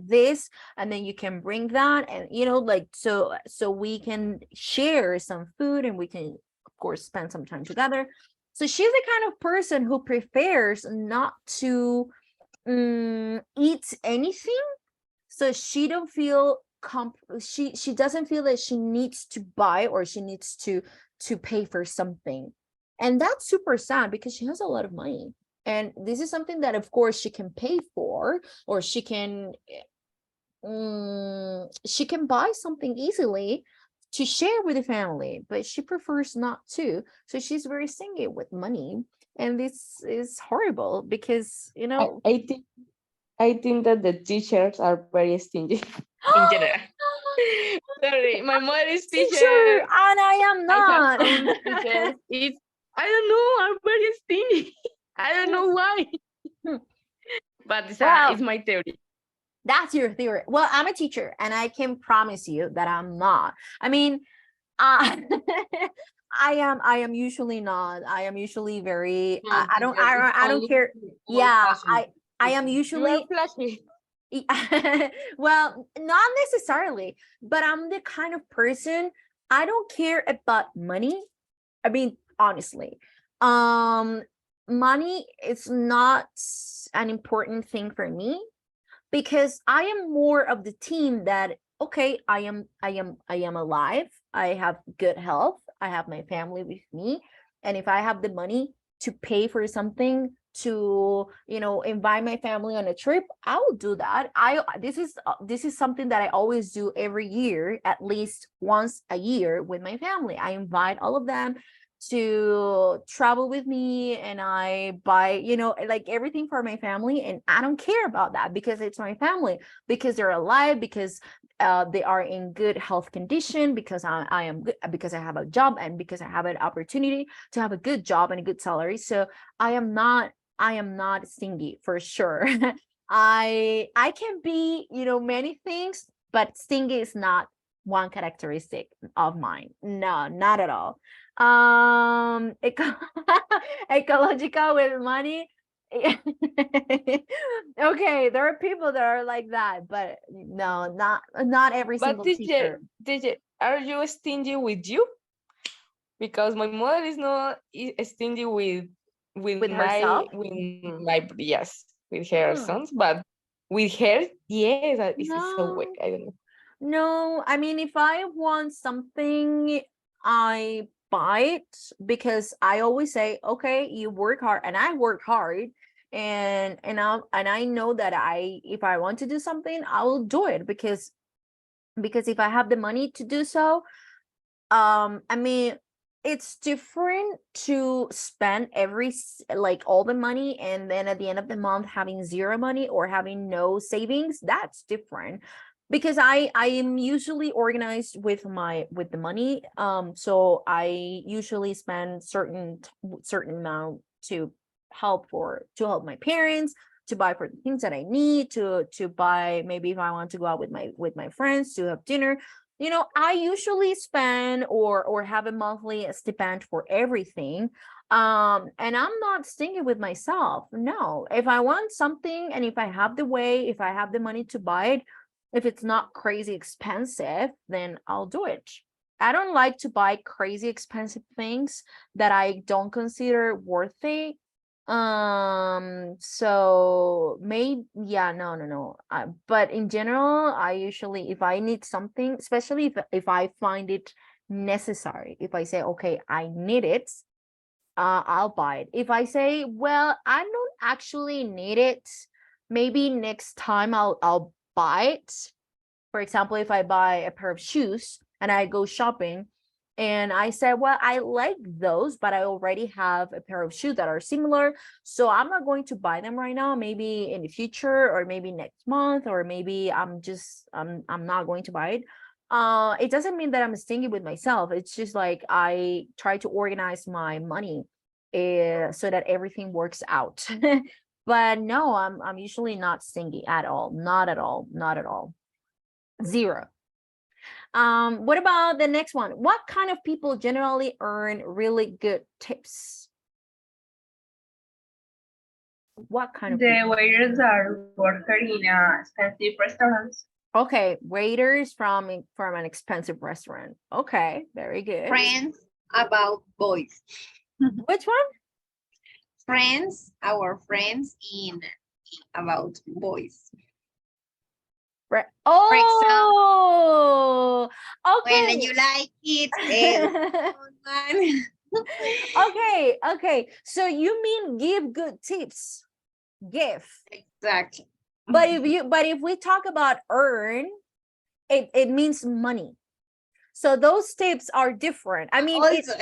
this, and then you can bring that, and like, so we can share some food, and we can of course spend some time together. So she's the kind of person who prefers not to eat anything, so she don't feel she doesn't feel that she needs to buy, or she needs to pay for something. And that's super sad, because she has a lot of money, and this is something that of course she can pay for, or she can buy something easily. to share with the family, but she prefers not to. So she's very stingy with money. And this is horrible because, you know, I think that the teachers are very stingy in general. Sorry, my mother is teacher, teacher. and I am I have not. some teachers. It's I don't know. I'm very stingy. I don't know why. But Well, it's my theory. that's your theory. Well, I'm a teacher, and I can promise you that I'm not. I mean, uh, I am usually not. I am usually very. I don't care. Yeah, I am You are usually. flashy. Well, not necessarily, but I'm the kind of person, I don't care about money. I mean, honestly, um, money is not an important thing for me because I am more of the team that, okay, I am alive. I have good health. I have my family with me. And if I have the money to pay for something, to, you know, invite my family on a trip, I will do that. This is something that I always do every year, at least once a year with my family. I invite all of them to travel with me, and I buy, you know, like everything for my family, and I don't care about that because it's my family, because they're alive, because they are in good health condition, because I am good, because I have a job, and because I have an opportunity to have a good job and a good salary. So I am not stingy for sure. I can be, you know, many things, but stingy is not one characteristic of mine. No, not at all. Ecological with money. Okay, there are people that are like that, but no, not every But single teacher. teacher, are you stingy with you? Because my mother is not stingy With herself. with my yes, with her Hmm. sons, but with her, yes, it's so weak. No, I don't know. no. I mean, if I want something, I buy it because I always say, okay, you work hard, and I work hard, and I know that if I want to do something, I will do it because if I have the money to do so, I mean, it's different to spend like all the money, and then at the end of the month having zero money or having no savings. That's different because I am usually organized with the money. So I usually spend certain amount to to help my parents, to buy for the things that I need, to buy, maybe if I want to go out with my friends to have dinner. You know, I usually spend or have a monthly stipend for everything. And I'm not stingy with myself. No, if I want something, and if I have the way, if I have the money to buy it, if it's not crazy expensive, then I'll do it. I don't like to buy crazy expensive things that I don't consider worthy. So maybe, yeah, no. But in general, I usually, if I need something, especially if I find it necessary, if I say, okay, I need it, I'll buy it. If I say, well, I don't actually need it, maybe next time I'll buy it. For example, if I buy a pair of shoes and I go shopping, and I said, well, I like those, but I already have a pair of shoes that are similar, so I'm not going to buy them right now. Maybe in the future, or maybe next month, or maybe I'm not going to buy it. It doesn't mean that I'm stingy with myself. It's just like I try to organize my money so that everything works out. But no, I'm usually not stingy at all. Not at all. Not at all. Zero. What about the next one? What kind of people generally earn really good tips? What kind of The people? waiters are working in expensive restaurants. Okay, waiters from an expensive restaurant. Okay, very good. Friends about boys. Which one? Friends, our friends in about boys. Oh, When okay. you like it, Okay, okay. So you mean give good tips? Give. exactly. But if we talk about earn, it means money. So those tips are different. I mean, Also,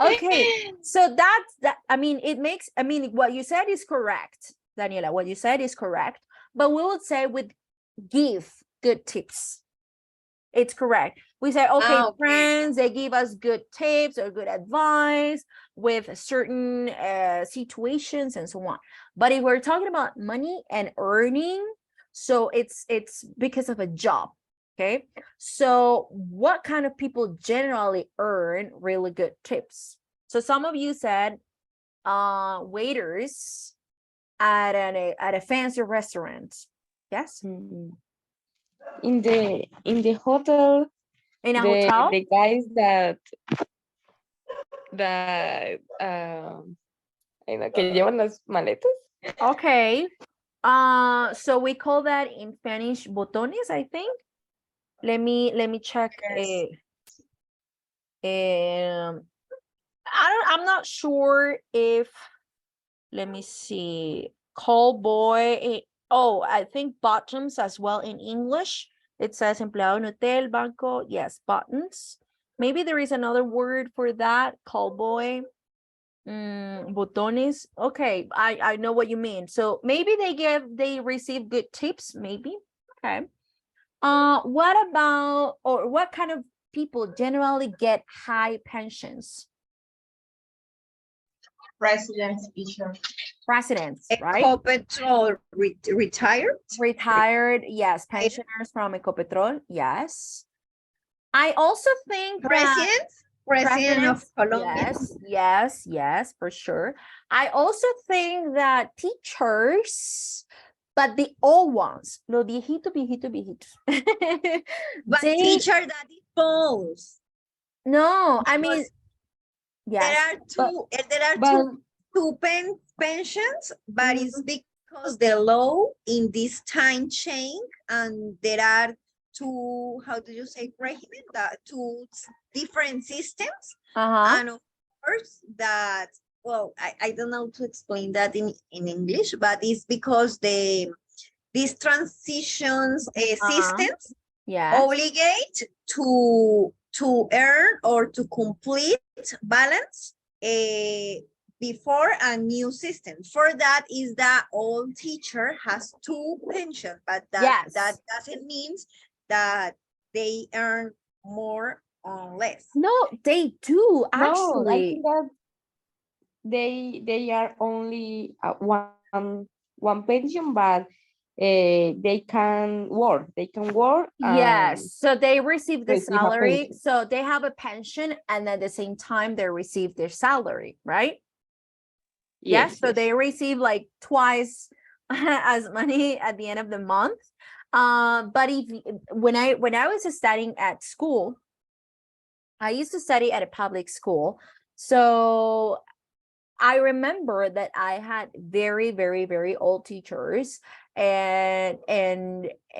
okay, so that's that. I mean, it makes, I mean, what you said is correct, Daniela. What you said is correct, but we would say with give good tips. It's correct. We say, okay, okay. friends, they give us good tips or good advice with certain situations and so on. But if we're talking about money and earning, so it's because of a job. Okay. So what kind of people generally earn really good tips? So some of you said waiters at a fancy restaurant. Yes. Mm. In the hotel, In a hotel. the guys that que llevan las maletas. Okay. So we call that in Spanish botones, I think. Let me check. Yes. I'm not sure if, let me see, call boy. Oh, I think bottoms as well in English. It says empleado en hotel, banco. Yes, buttons. Maybe there is another word for that, call boy. Botones. Okay, I know what you mean. So maybe they receive good tips, maybe. Okay. What about, or what kind of people generally get high pensions? President's teacher. Presidents, right? Ecopetrol retired. Retired, yes. Pensioners from Ecopetrol, yes. I also think that President of presidents, Colombia. yes, for sure. I also think that teachers, but the old ones, los viejitos. But They, teacher that is false. no, I mean, Because yes. there are But two pensions, but it's Mhm. because the law in this time change, and there are two, how do you say, regimen, that two different systems, and of course that, well, I don't know to explain that in English, but it's because these transitions systems Yes. obligate to earn or to complete balance before a new system. For that is that all teacher has two pensions, but that doesn't mean that they earn more or less. No, they do no, I actually. think that they are only one pension, but they can work. They can work. Yes, so they receive the receive a salary. pension. So they have a pension, and at the same time they receive their salary, right? Yes, so they receive like twice as money at the end of the month. But when I was studying at school, I used to study at a public school. So I remember that I had very, very, very old teachers, and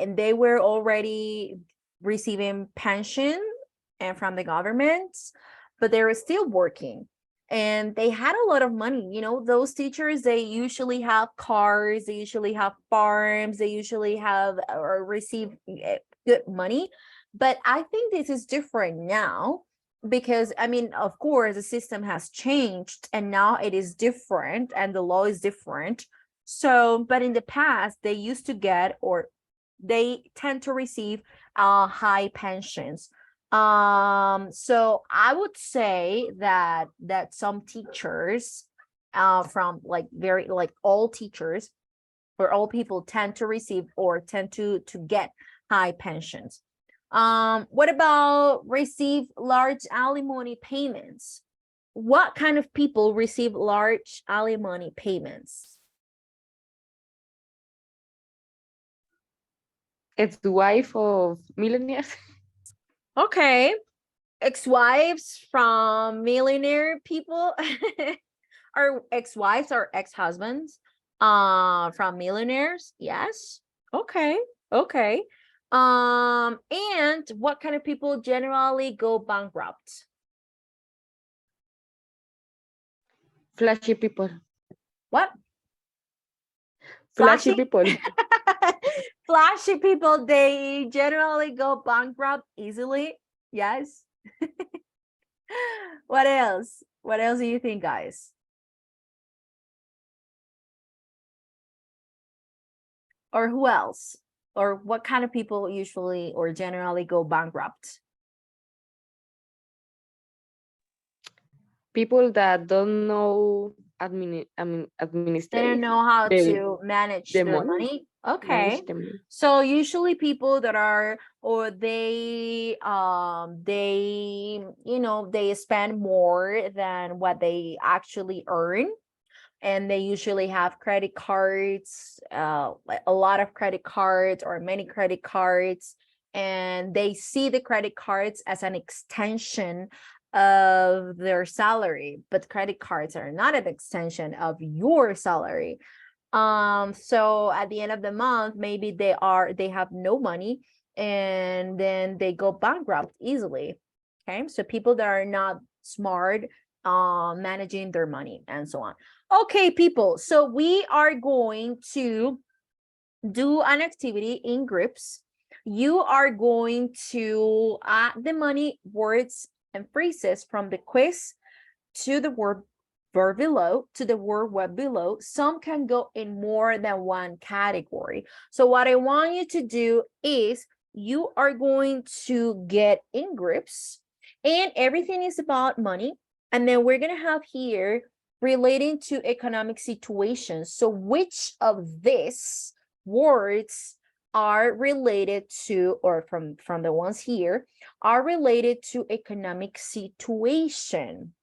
they were already receiving pension and from the government, but they were still working, and they had a lot of money. You know, those teachers, they usually have cars, they usually have farms, they usually have or receive good money. But I think this is different now, because I mean, of course, the system has changed and now it is different and the law is different. So, but in the past, they used to get, or they tend to receive high pensions. So I would say that some teachers from like very like all teachers or all people tend to receive or tend to get high pensions. What about receive large alimony payments? What kind of people receive large alimony payments? It's the wife of millionaires. Okay, ex-wives from millionaire people, or ex-wives or ex-husbands from millionaires. Yes. Okay. And what kind of people generally go bankrupt? Flashy people. What? Flashy Flashy? people. Flashy people, they generally go bankrupt easily. Yes. What else? What else do you think, guys? Or who else? Or what kind of people usually or generally go bankrupt? People that don't know They administrate don't know how the, to manage the their money. money. Okay. Manage the money. So usually people that are, or they, you know, they spend more than what they actually earn. And they usually have credit cards, like a lot of credit cards or many credit cards. And they see the credit cards as an extension of their salary, but credit cards are not an extension of your salary. So at the end of the month, maybe they have no money and then they go bankrupt easily. Okay, so people that are not smart managing their money and so on. Okay, people, so we are going to do an activity in groups. You are going to add the money words and phrases from the quiz to the word below, to the word below. Some can go in more than one category. So what I want you to do is you are going to get in groups and everything is about money. And then we're going to have here relating to economic situations. So which of these words are related to, or from the ones here, are related to economic situation?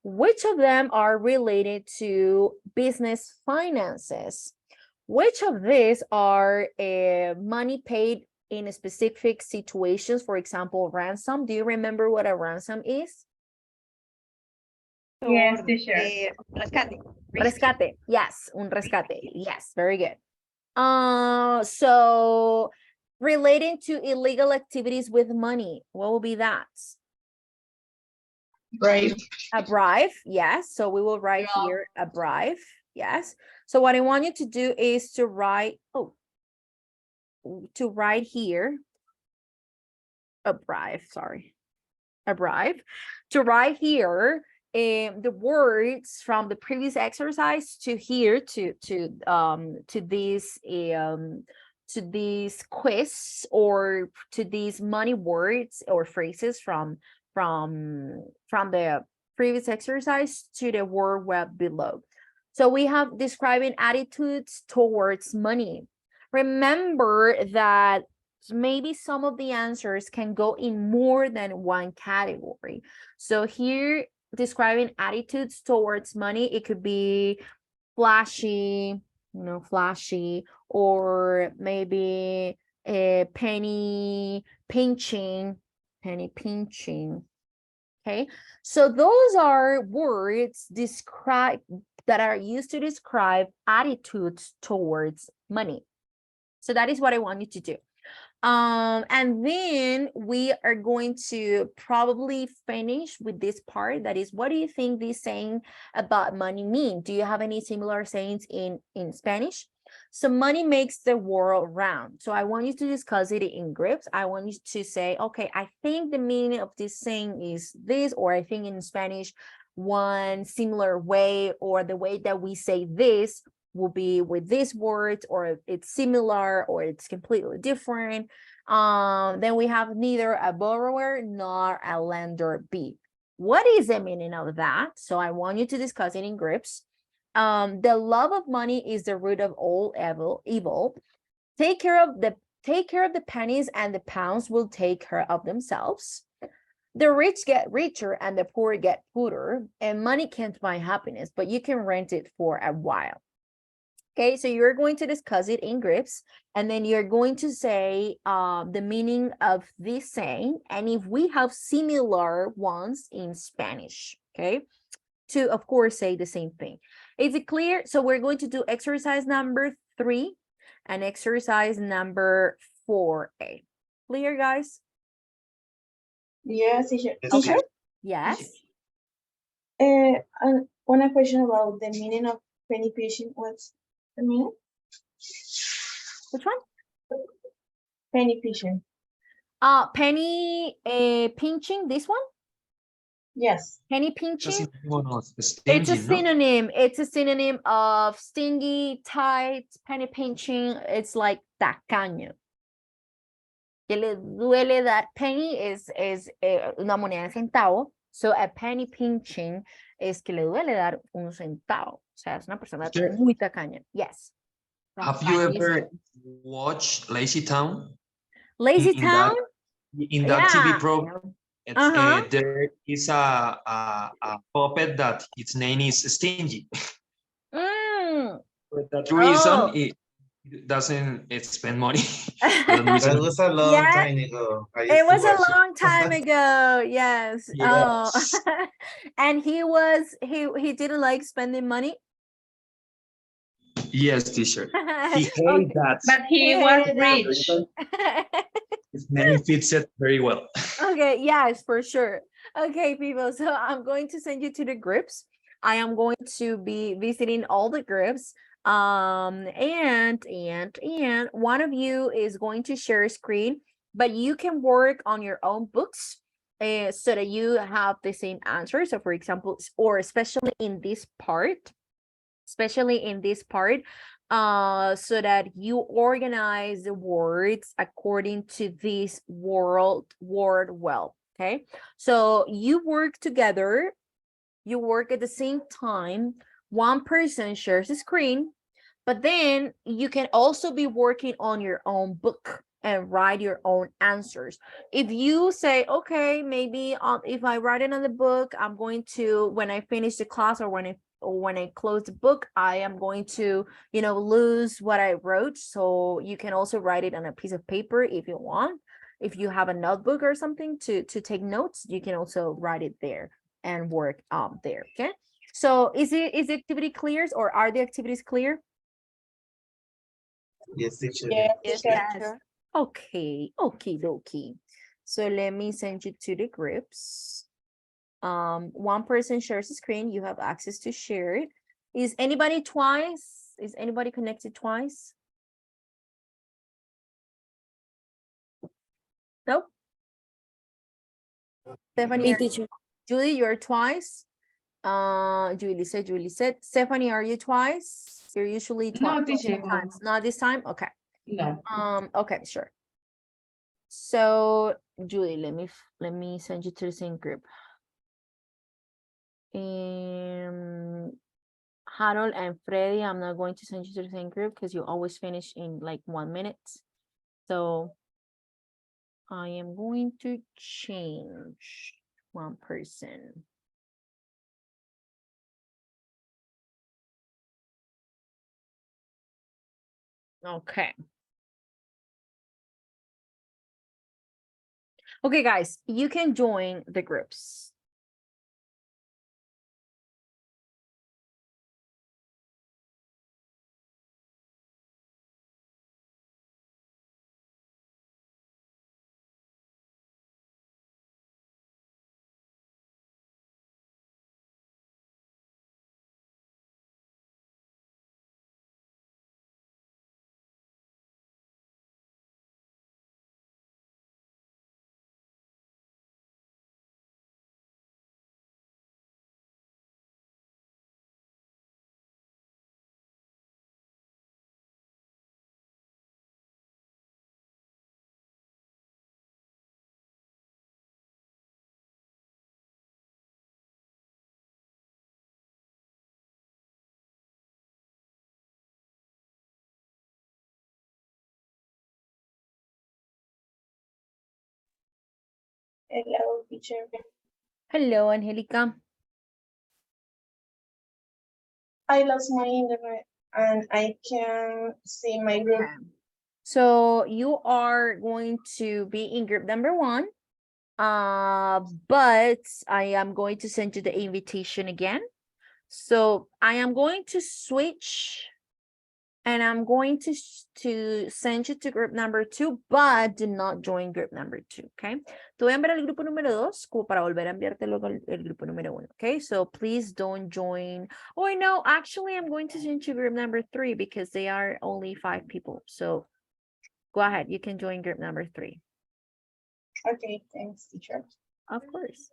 Which of them are related to business finances? Which of these are money paid in specific situations? For example, ransom. Do you remember what a ransom is? Yes, teacher. Rescate. Rescate. Yes, un rescate. Yes, very good. So relating to illegal activities with money, what will be that? Right. A bribe, yes. So we will write here a bribe, yes. So what I want you to do is to write, to write here a bribe, sorry, a bribe. To write here the words from the previous exercise to here to this quiz or to these money words or phrases from the previous exercise to the word below. So we have describing attitudes towards money. Remember that maybe some of the answers can go in more than one category. So here, describing attitudes towards money, it could be flashy, flashy, or maybe a penny pinching. Okay, so those are words that are used to describe attitudes towards money. So that is what I want you to do. And then we are going to probably finish with this part. That is, what do you think this saying about money mean? Do you have any similar sayings in Spanish? So money makes the world round. So I want you to discuss it in groups. I want you to say, okay, I think the meaning of this saying is this, or I think in Spanish, one similar way, or the way that we say this will be with these words, or it's similar, or it's completely different. Then we have neither a borrower nor a lender be. What is the meaning of that? So I want you to discuss it in groups. The love of money is the root of all evil. Take care of the pennies, and the pounds will take care of themselves. The rich get richer and the poor get poorer, and money can't buy happiness, but you can rent it for a while. Okay, so you're going to discuss it in groups, and then you're going to say the meaning of this saying, and if we have similar ones in Spanish, okay, to, of course, say the same thing. Is it clear? So we're going to do exercise number 3 and exercise number 4A. Clear, guys? Yes, teacher. Yes, Teacher, Yes. one question about the meaning of penny pinching. What's the meaning? Which one? Penny fishing. Penny pinching, this one? Yes. Penny It's a pinching? synonym of It's a stingy, no? synonym. It's a synonym of stingy, tight, penny pinching. It's like tacaño. Que le duele dar penny is una moneda de centavo. So a penny pinching es que le duele dar un centavo. O sea, es una persona Sure. muy tacaña. Yes. Have you ever watched Lazy Town? Lazy in Town? that TV Yeah. program, there is a puppet that its name is Stingy. Mm. For that reason, Oh. it doesn't spend money. For that reason, That was a long Yeah. time ago. I It used to was a watch it. long time ago. Yes. Oh. yes. And he didn't like spending money. Yes, teacher. He hates Okay. that. But he was rich. His name fits it very well. Okay, yes, for sure. Okay, people, so I'm going to send you to the groups. I am going to be visiting all the groups. And one of you is going to share a screen, but you can work on your own books so that you have the same answer. So for example, or especially in this part, so that you organize the words according to this word well. Okay, so you work together, you work at the same time. One person shares the screen, but then you can also be working on your own book and write your own answers. If you say, okay, maybe if I write it on the book, I'm going to, when I finish the class or when I close the book, I am going to, lose what I wrote. So you can also write it on a piece of paper if you want. If you have a notebook or something to take notes, you can also write it there and work there. Okay. So is the activity clear, or are the activities clear? Yes, teacher. Yes, Yes. teacher. Okay, dokie. So let me send you to the groups. One person shares the screen. You have access to share it. Is anybody twice? Is anybody connected twice? Nope. Stephanie, Julie, you're twice. Julie said. Stephanie, are you twice? You're usually twice. No, teacher. Times. Not this time. Okay. No. Okay, sure. So Julie, let me send you to the same group. Harold and Freddy, I'm not going to send you to the same group because you always finish in like 1 minute. So I am going to change one person. Okay. Okay, guys, you can join the groups. Hello, teacher. Hello, Angelica. I lost my internet and I can see my group. Okay. So you are going to be in group number 1. But I am going to send you the invitation again. So I am going to switch and I'm going to send you to group number 2, but do not join group number 2, okay? Te voy a enviar el grupo número 2 como para volver a enviarte luego el grupo número 1, okay? So please don't join. Oh, no, actually, I'm going to send you group number 3 because they are only 5 people. So Go ahead. You can join group number 3. Okay, thanks, teacher. Of course.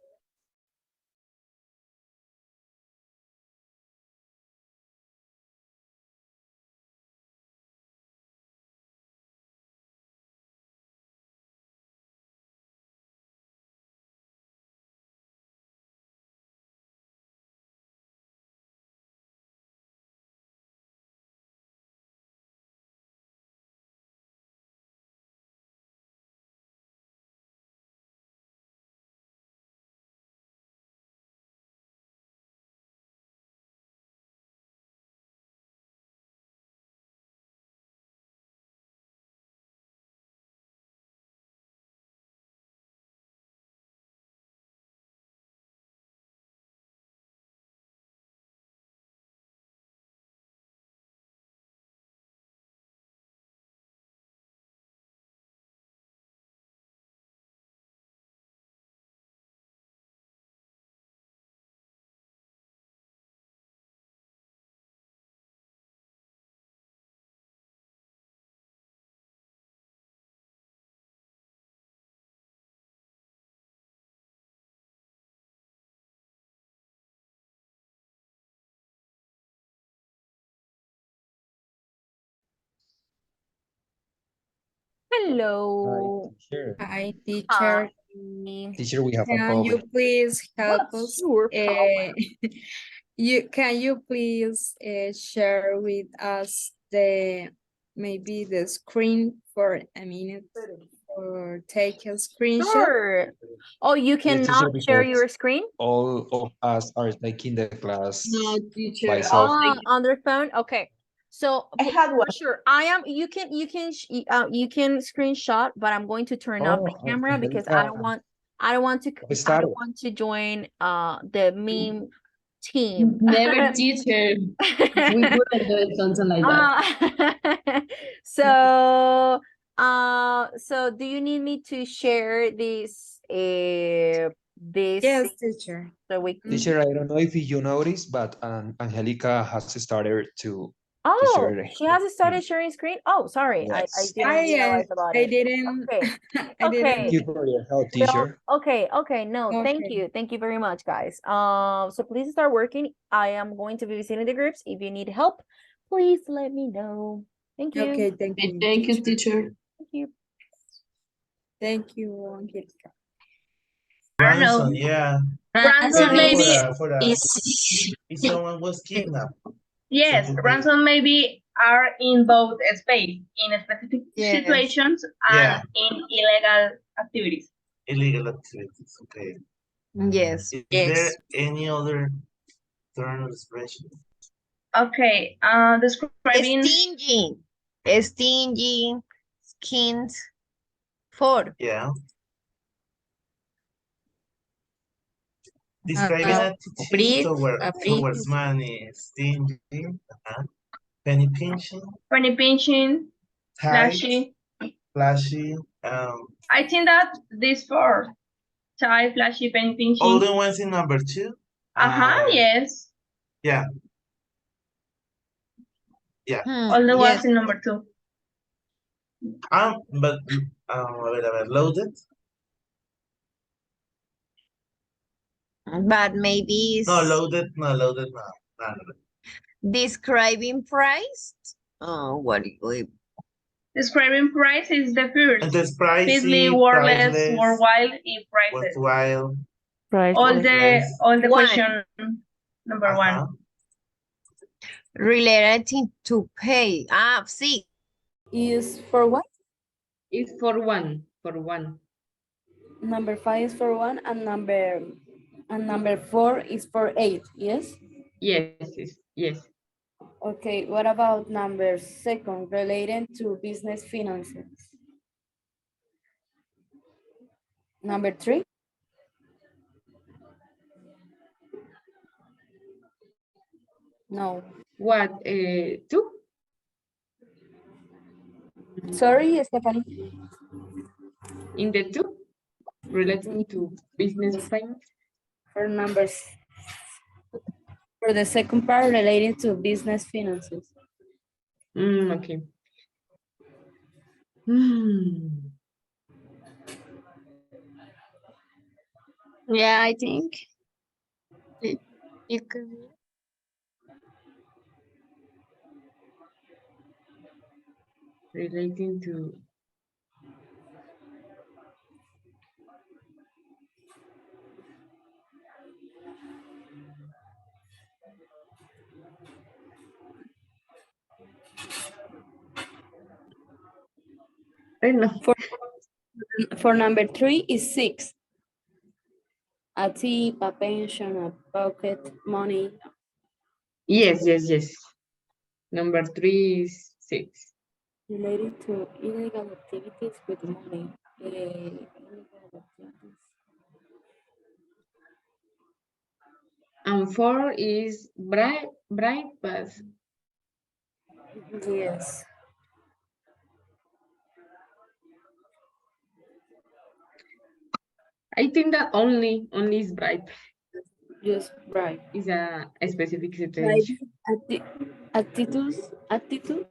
Hello. Teacher. Hi, Hi. teacher. Teacher, we have a Can you problem. please help What's us? your problem? Can you please share with us maybe the screen for a minute or take a screenshot? Sure. Oh, you Yes, teacher, cannot share because your screen? all of us are taking the class No, by teacher. self. On their phone. Okay. So I had one. for sure, I am. You can screenshot, but I'm going to turn off my Oh, camera because Angelica, I don't want to we I started. don't want to join the meme team. Never, teacher. We wouldn't do something like that. So so do you need me to share this Yes, teacher. so we Teacher, I don't know if you noticed, but Angelica has started to Oh, share. she hasn't started sharing screen. Oh, sorry, I Yes. didn't I realize about I it. didn't Okay, I okay. Thank you for your help, Well, teacher. okay. No, Okay. thank you very much, guys. So please start working. I am going to be visiting the groups. If you need help, please let me know. Thank you. Okay, thank you. Thank you, Teacher. teacher. Thank you. Thank you, Angelica. Ransom, yeah. Ransom Paying maybe for a is if someone was kidnapped. yes, So to pay. ransom maybe are in both space in specific Yes. situations Yeah. and in illegal activities. Illegal activities. Okay. Yes, Is yes. there any other term of expression? Okay, describing Stingy. Stingy. Skins. 4. Yeah. Describing attitude Breathe. Breathe. towards money, stingy, penny pinching, penny pinching, tight, flashy. flashy, I think that these four, tie, flashy, penny all pinching. the ones in number 2. Yes. Yeah. Yeah. All the Yes. ones in number 2. But a ver, loaded. But maybe No, loaded, no. describing price. Oh, what do you Describing price is the first. Entonces, Feedly, pricey, wordless, priceless, worthwhile, y priceless. worthwhile, All the priceless. all the One. question number 1. related to pay? Sí. Is for what? It's for one. For one. Number 5 is for 1 and number 4 is for 8, yes? Yes. Okay, what about number 2 related to business finances? Number 3? No. What? Two? Sorry, Stephanie. In the two? Related to business finance? For numbers. For the second part related to business finances. Okay. Hmm. Yeah, I think it could be. Relating to I don't know. For number 3 is 6. A tip, a pension, a pocket money. Yes, yes, yes. Number 3 is 6. Related to illegal activities with money. Illegal activities. And 4 is bright pass. Yes. I think that only is bright. Just right. Is a specific Maybe situation. attitude.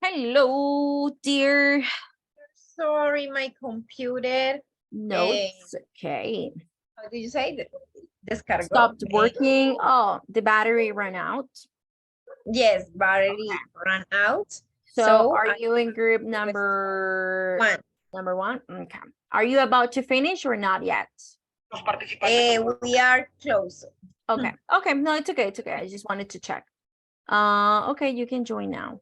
Hello, dear. Sorry, my computer. No, it's okay. How do you say that? Descargó. Stopped working. Oh, the battery ran out. Yes, battery ran out. So are you in group number one? Number one? Okay. Are you about to finish or not yet? We are close. Okay. Okay. No, it's okay. It's okay. I just wanted to check. Okay, you can join now.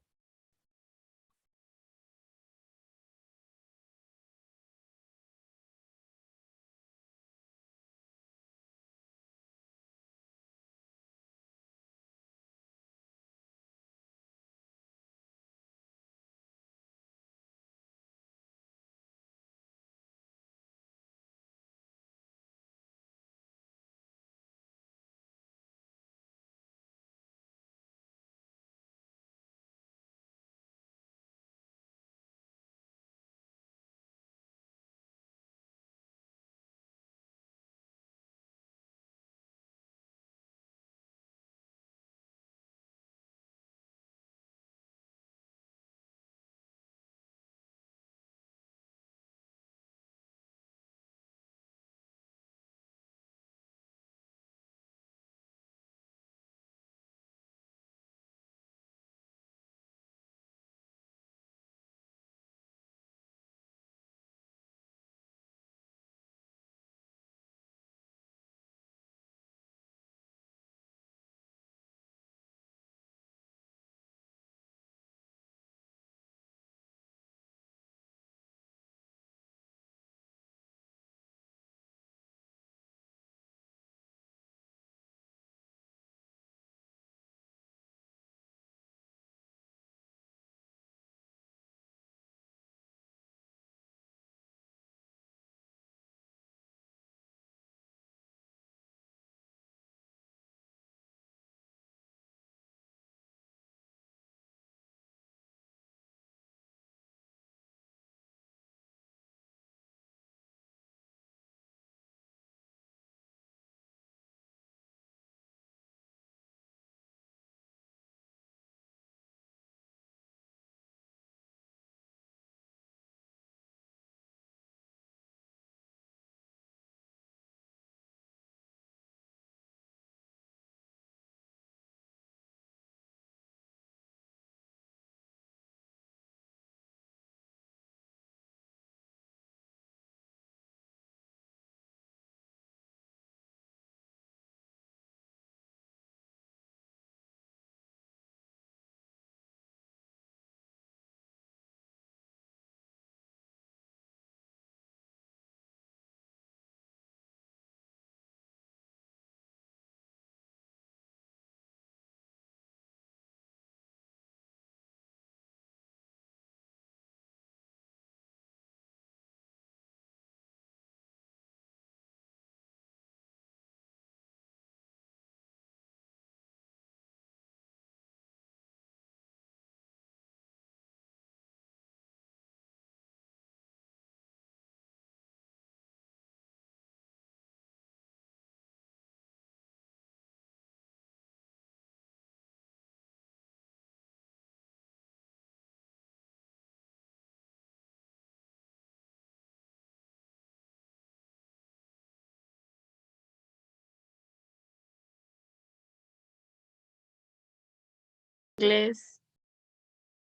Inglés.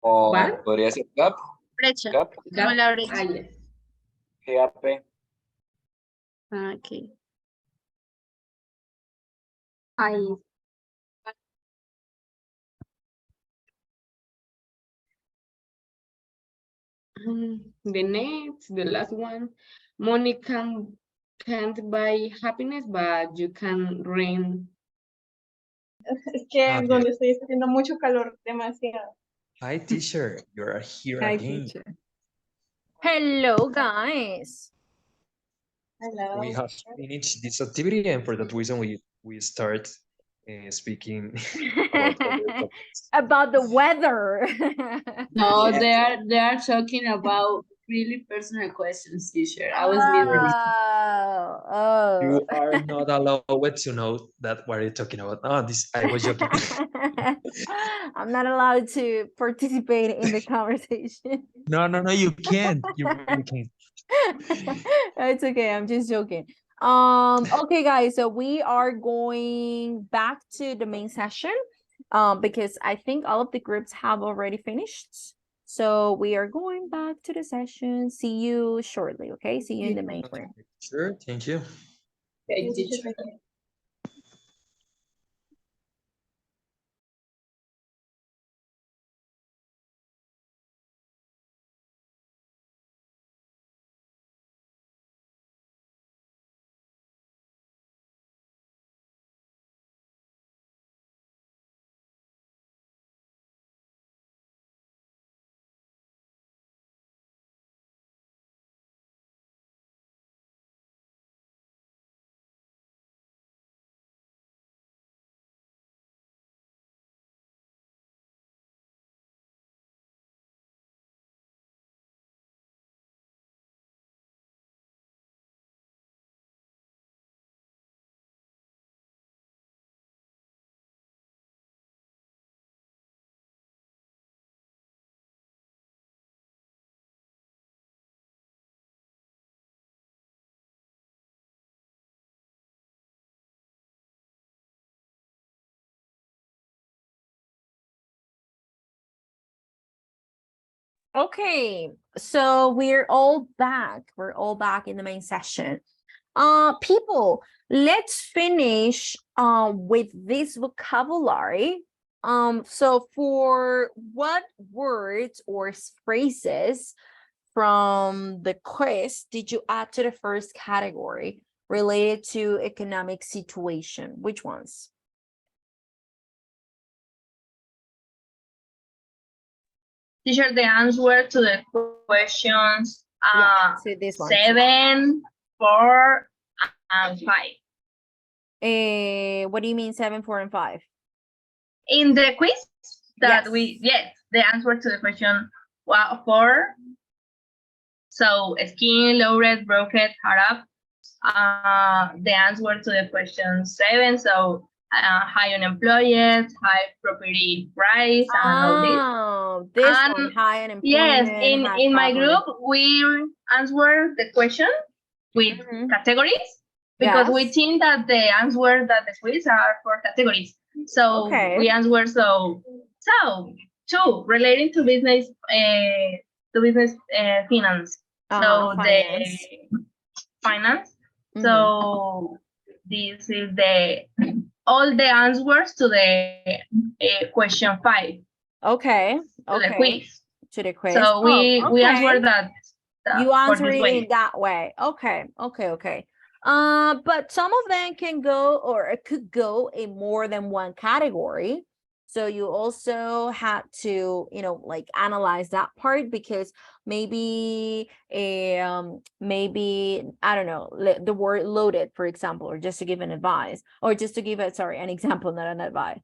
O ¿Cuál? podría ser GAP, Brecha. GAP, Como la brecha. Ah, yes. GAP. Ah, okay. Ahí. The next, the last one. Money can't buy happiness, but you can rent. Es que Ah, bien. donde estoy está haciendo mucho calor, demasiado. Hi, teacher. You are here Hi, again. teacher. Hello, guys. Hello. We have finished this activity, and for that reason, we start speaking about other topics. About the weather. No, Yes. they are talking about really personal questions, teacher. I was listening. Oh. You are not allowed to know that what are you talking about. Oh, this I was joking. I'm not allowed to participate in the conversation. No, you can't. You really can't. It's okay. I'm just joking. Okay, guys. So we are going back to the main session, because I think all of the groups have already finished. So we are going back to the session. See you shortly. Okay. See you in the main room. Sure, thank you. Okay, teacher. Okay, so we're all back. We're all back in the main session. People, let's finish with this vocabulary. So for what words or phrases from the quiz did you add to the first category related to economic situation? Which ones? Teacher, the answer to the questions So this one. 7, 4, and 5. What do you mean 7, 4, and 5? In the quiz that Yes. the answer to the question 4. So skin, low red, broke it, hard up. The answer to the question 7. So high unemployment, high property price, and all this. Oh, this And one, high unemployment. yes, high in my property. group, we answer the question with categories because we Yes. think that the answer that the quiz are for categories. So Okay. we answer so 2 relating to business finance. So Finance. the finance. So this is the all the answers to the question 5. Okay. To the quiz. To the quiz. So we answer that. You for answer this it way. in that way. Okay. But some of them can go, or it could go in more than one category. So you also had to, like analyze that part, because maybe maybe I don't know, the word loaded, for example, or just to give an advice, or just to give an example, not an advice.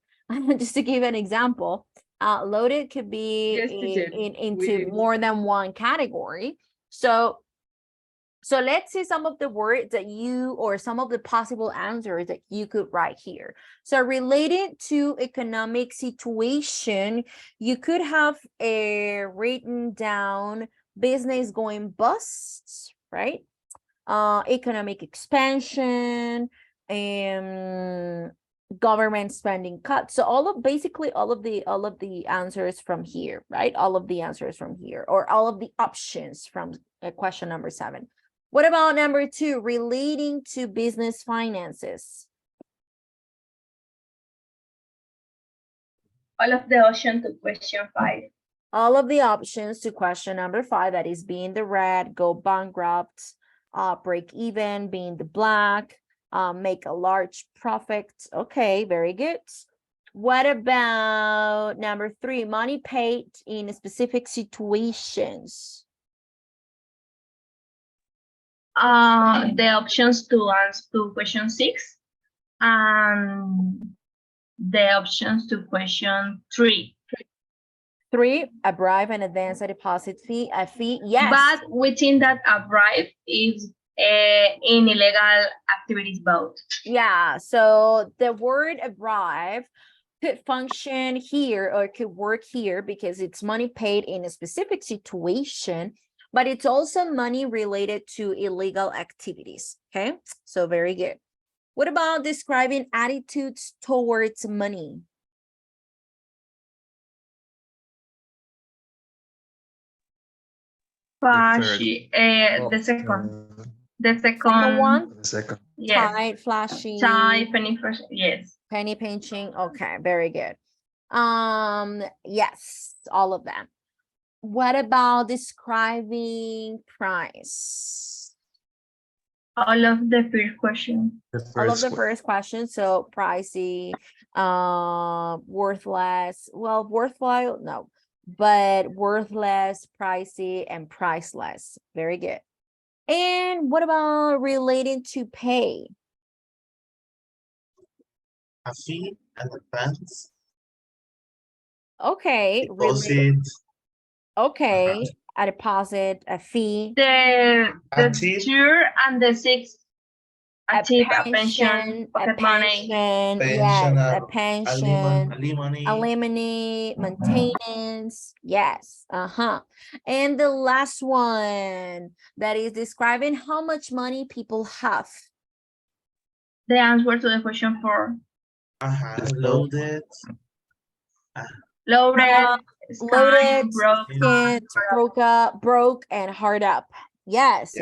Just to give an example, loaded could be Yes, teacher. into more than one category. So let's see some of the words that you, or some of the possible answers that you could write here. So related to economic situation, you could have written down business going bust, right? Economic expansion, government spending cuts. So basically all of the answers from here, right? All of the answers from here, or all of the options from question number 7. What about number 2, relating to business finances? All of the options to question 5. All of the options to question number 5, that is being the red, go bankrupt, break even, being the black, make a large profit. Okay, very good. What about number 3, money paid in specific situations? The options to answer to question 6, and the options to question 3. 3, a bribe, an advance, a deposit fee, a fee. Yes. But we think that a bribe is in illegal activities both. Yeah, so the word a bribe could function here or could work here because it's money paid in a specific situation, but it's also money related to illegal activities. Okay, so very good. What about describing attitudes towards money? Flashy. The second one. The second. Yes. Tight, flashy. Tie, penny first. Yes. Penny pinching. Okay, very good. Yes, all of them. What about describing price? All of the first question. All of the first question. So pricey, worthless. Well, worthwhile, no, but worthless, pricey, and priceless. Very good. And what about relating to pay? A fee and advance. Okay. Deposit. Okay. A deposit, a fee. The tip. 2 and the 6. A tip, a pension, pocket money. Yes, a pension, alimony, alimony, maintenance. Yes. And the last one that is describing how much money people have. The answer to the question 4. loaded. Loaded, Loaded, broke, broke, and hard up. Yes.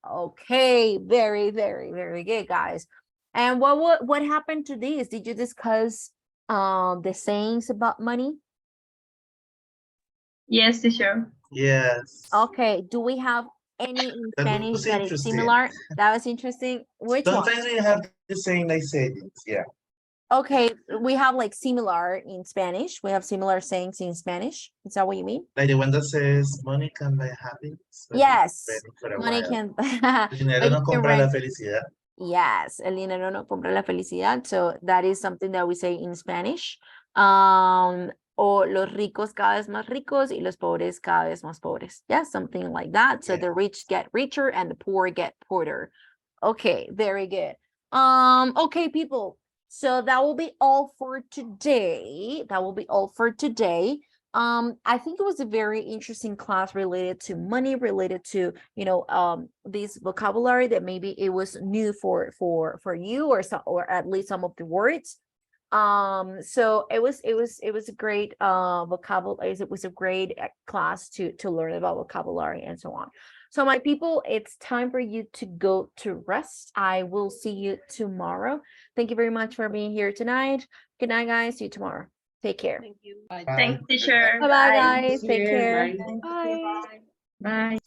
Okay, very good, guys. And what happened to these? Did you discuss the sayings about money? Yes, teacher. Yes. Okay, do we have any in Spanish that is interesting. similar? That was interesting. Which one? Sometimes we have the same like sayings, yeah. Okay, we have like similar in Spanish. We have similar sayings in Spanish. Is that what you mean? Like the one that says money can buy happiness. Yes, for a money while. can. Dinero no compra la felicidad. Yes, el dinero no compra la felicidad. So that is something that we say in Spanish. O los ricos cada vez más ricos y los pobres cada vez más pobres. Yeah, something like that. So the rich get richer and the poor get poorer. Okay, very good. Okay, people. So that will be all for today. I think it was a very interesting class related to money, related to, this vocabulary that maybe it was new for you or at least some of the words. So it was a great vocabulary. It was a great class to learn about vocabulary and so on. So my people, it's time for you to go to rest. I will see you tomorrow. Thank you very much for being here tonight. Good night, guys. See you tomorrow. Take care. Thank you. Thanks, teacher. Bye, guys. Take care. Bye. Bye. Bye.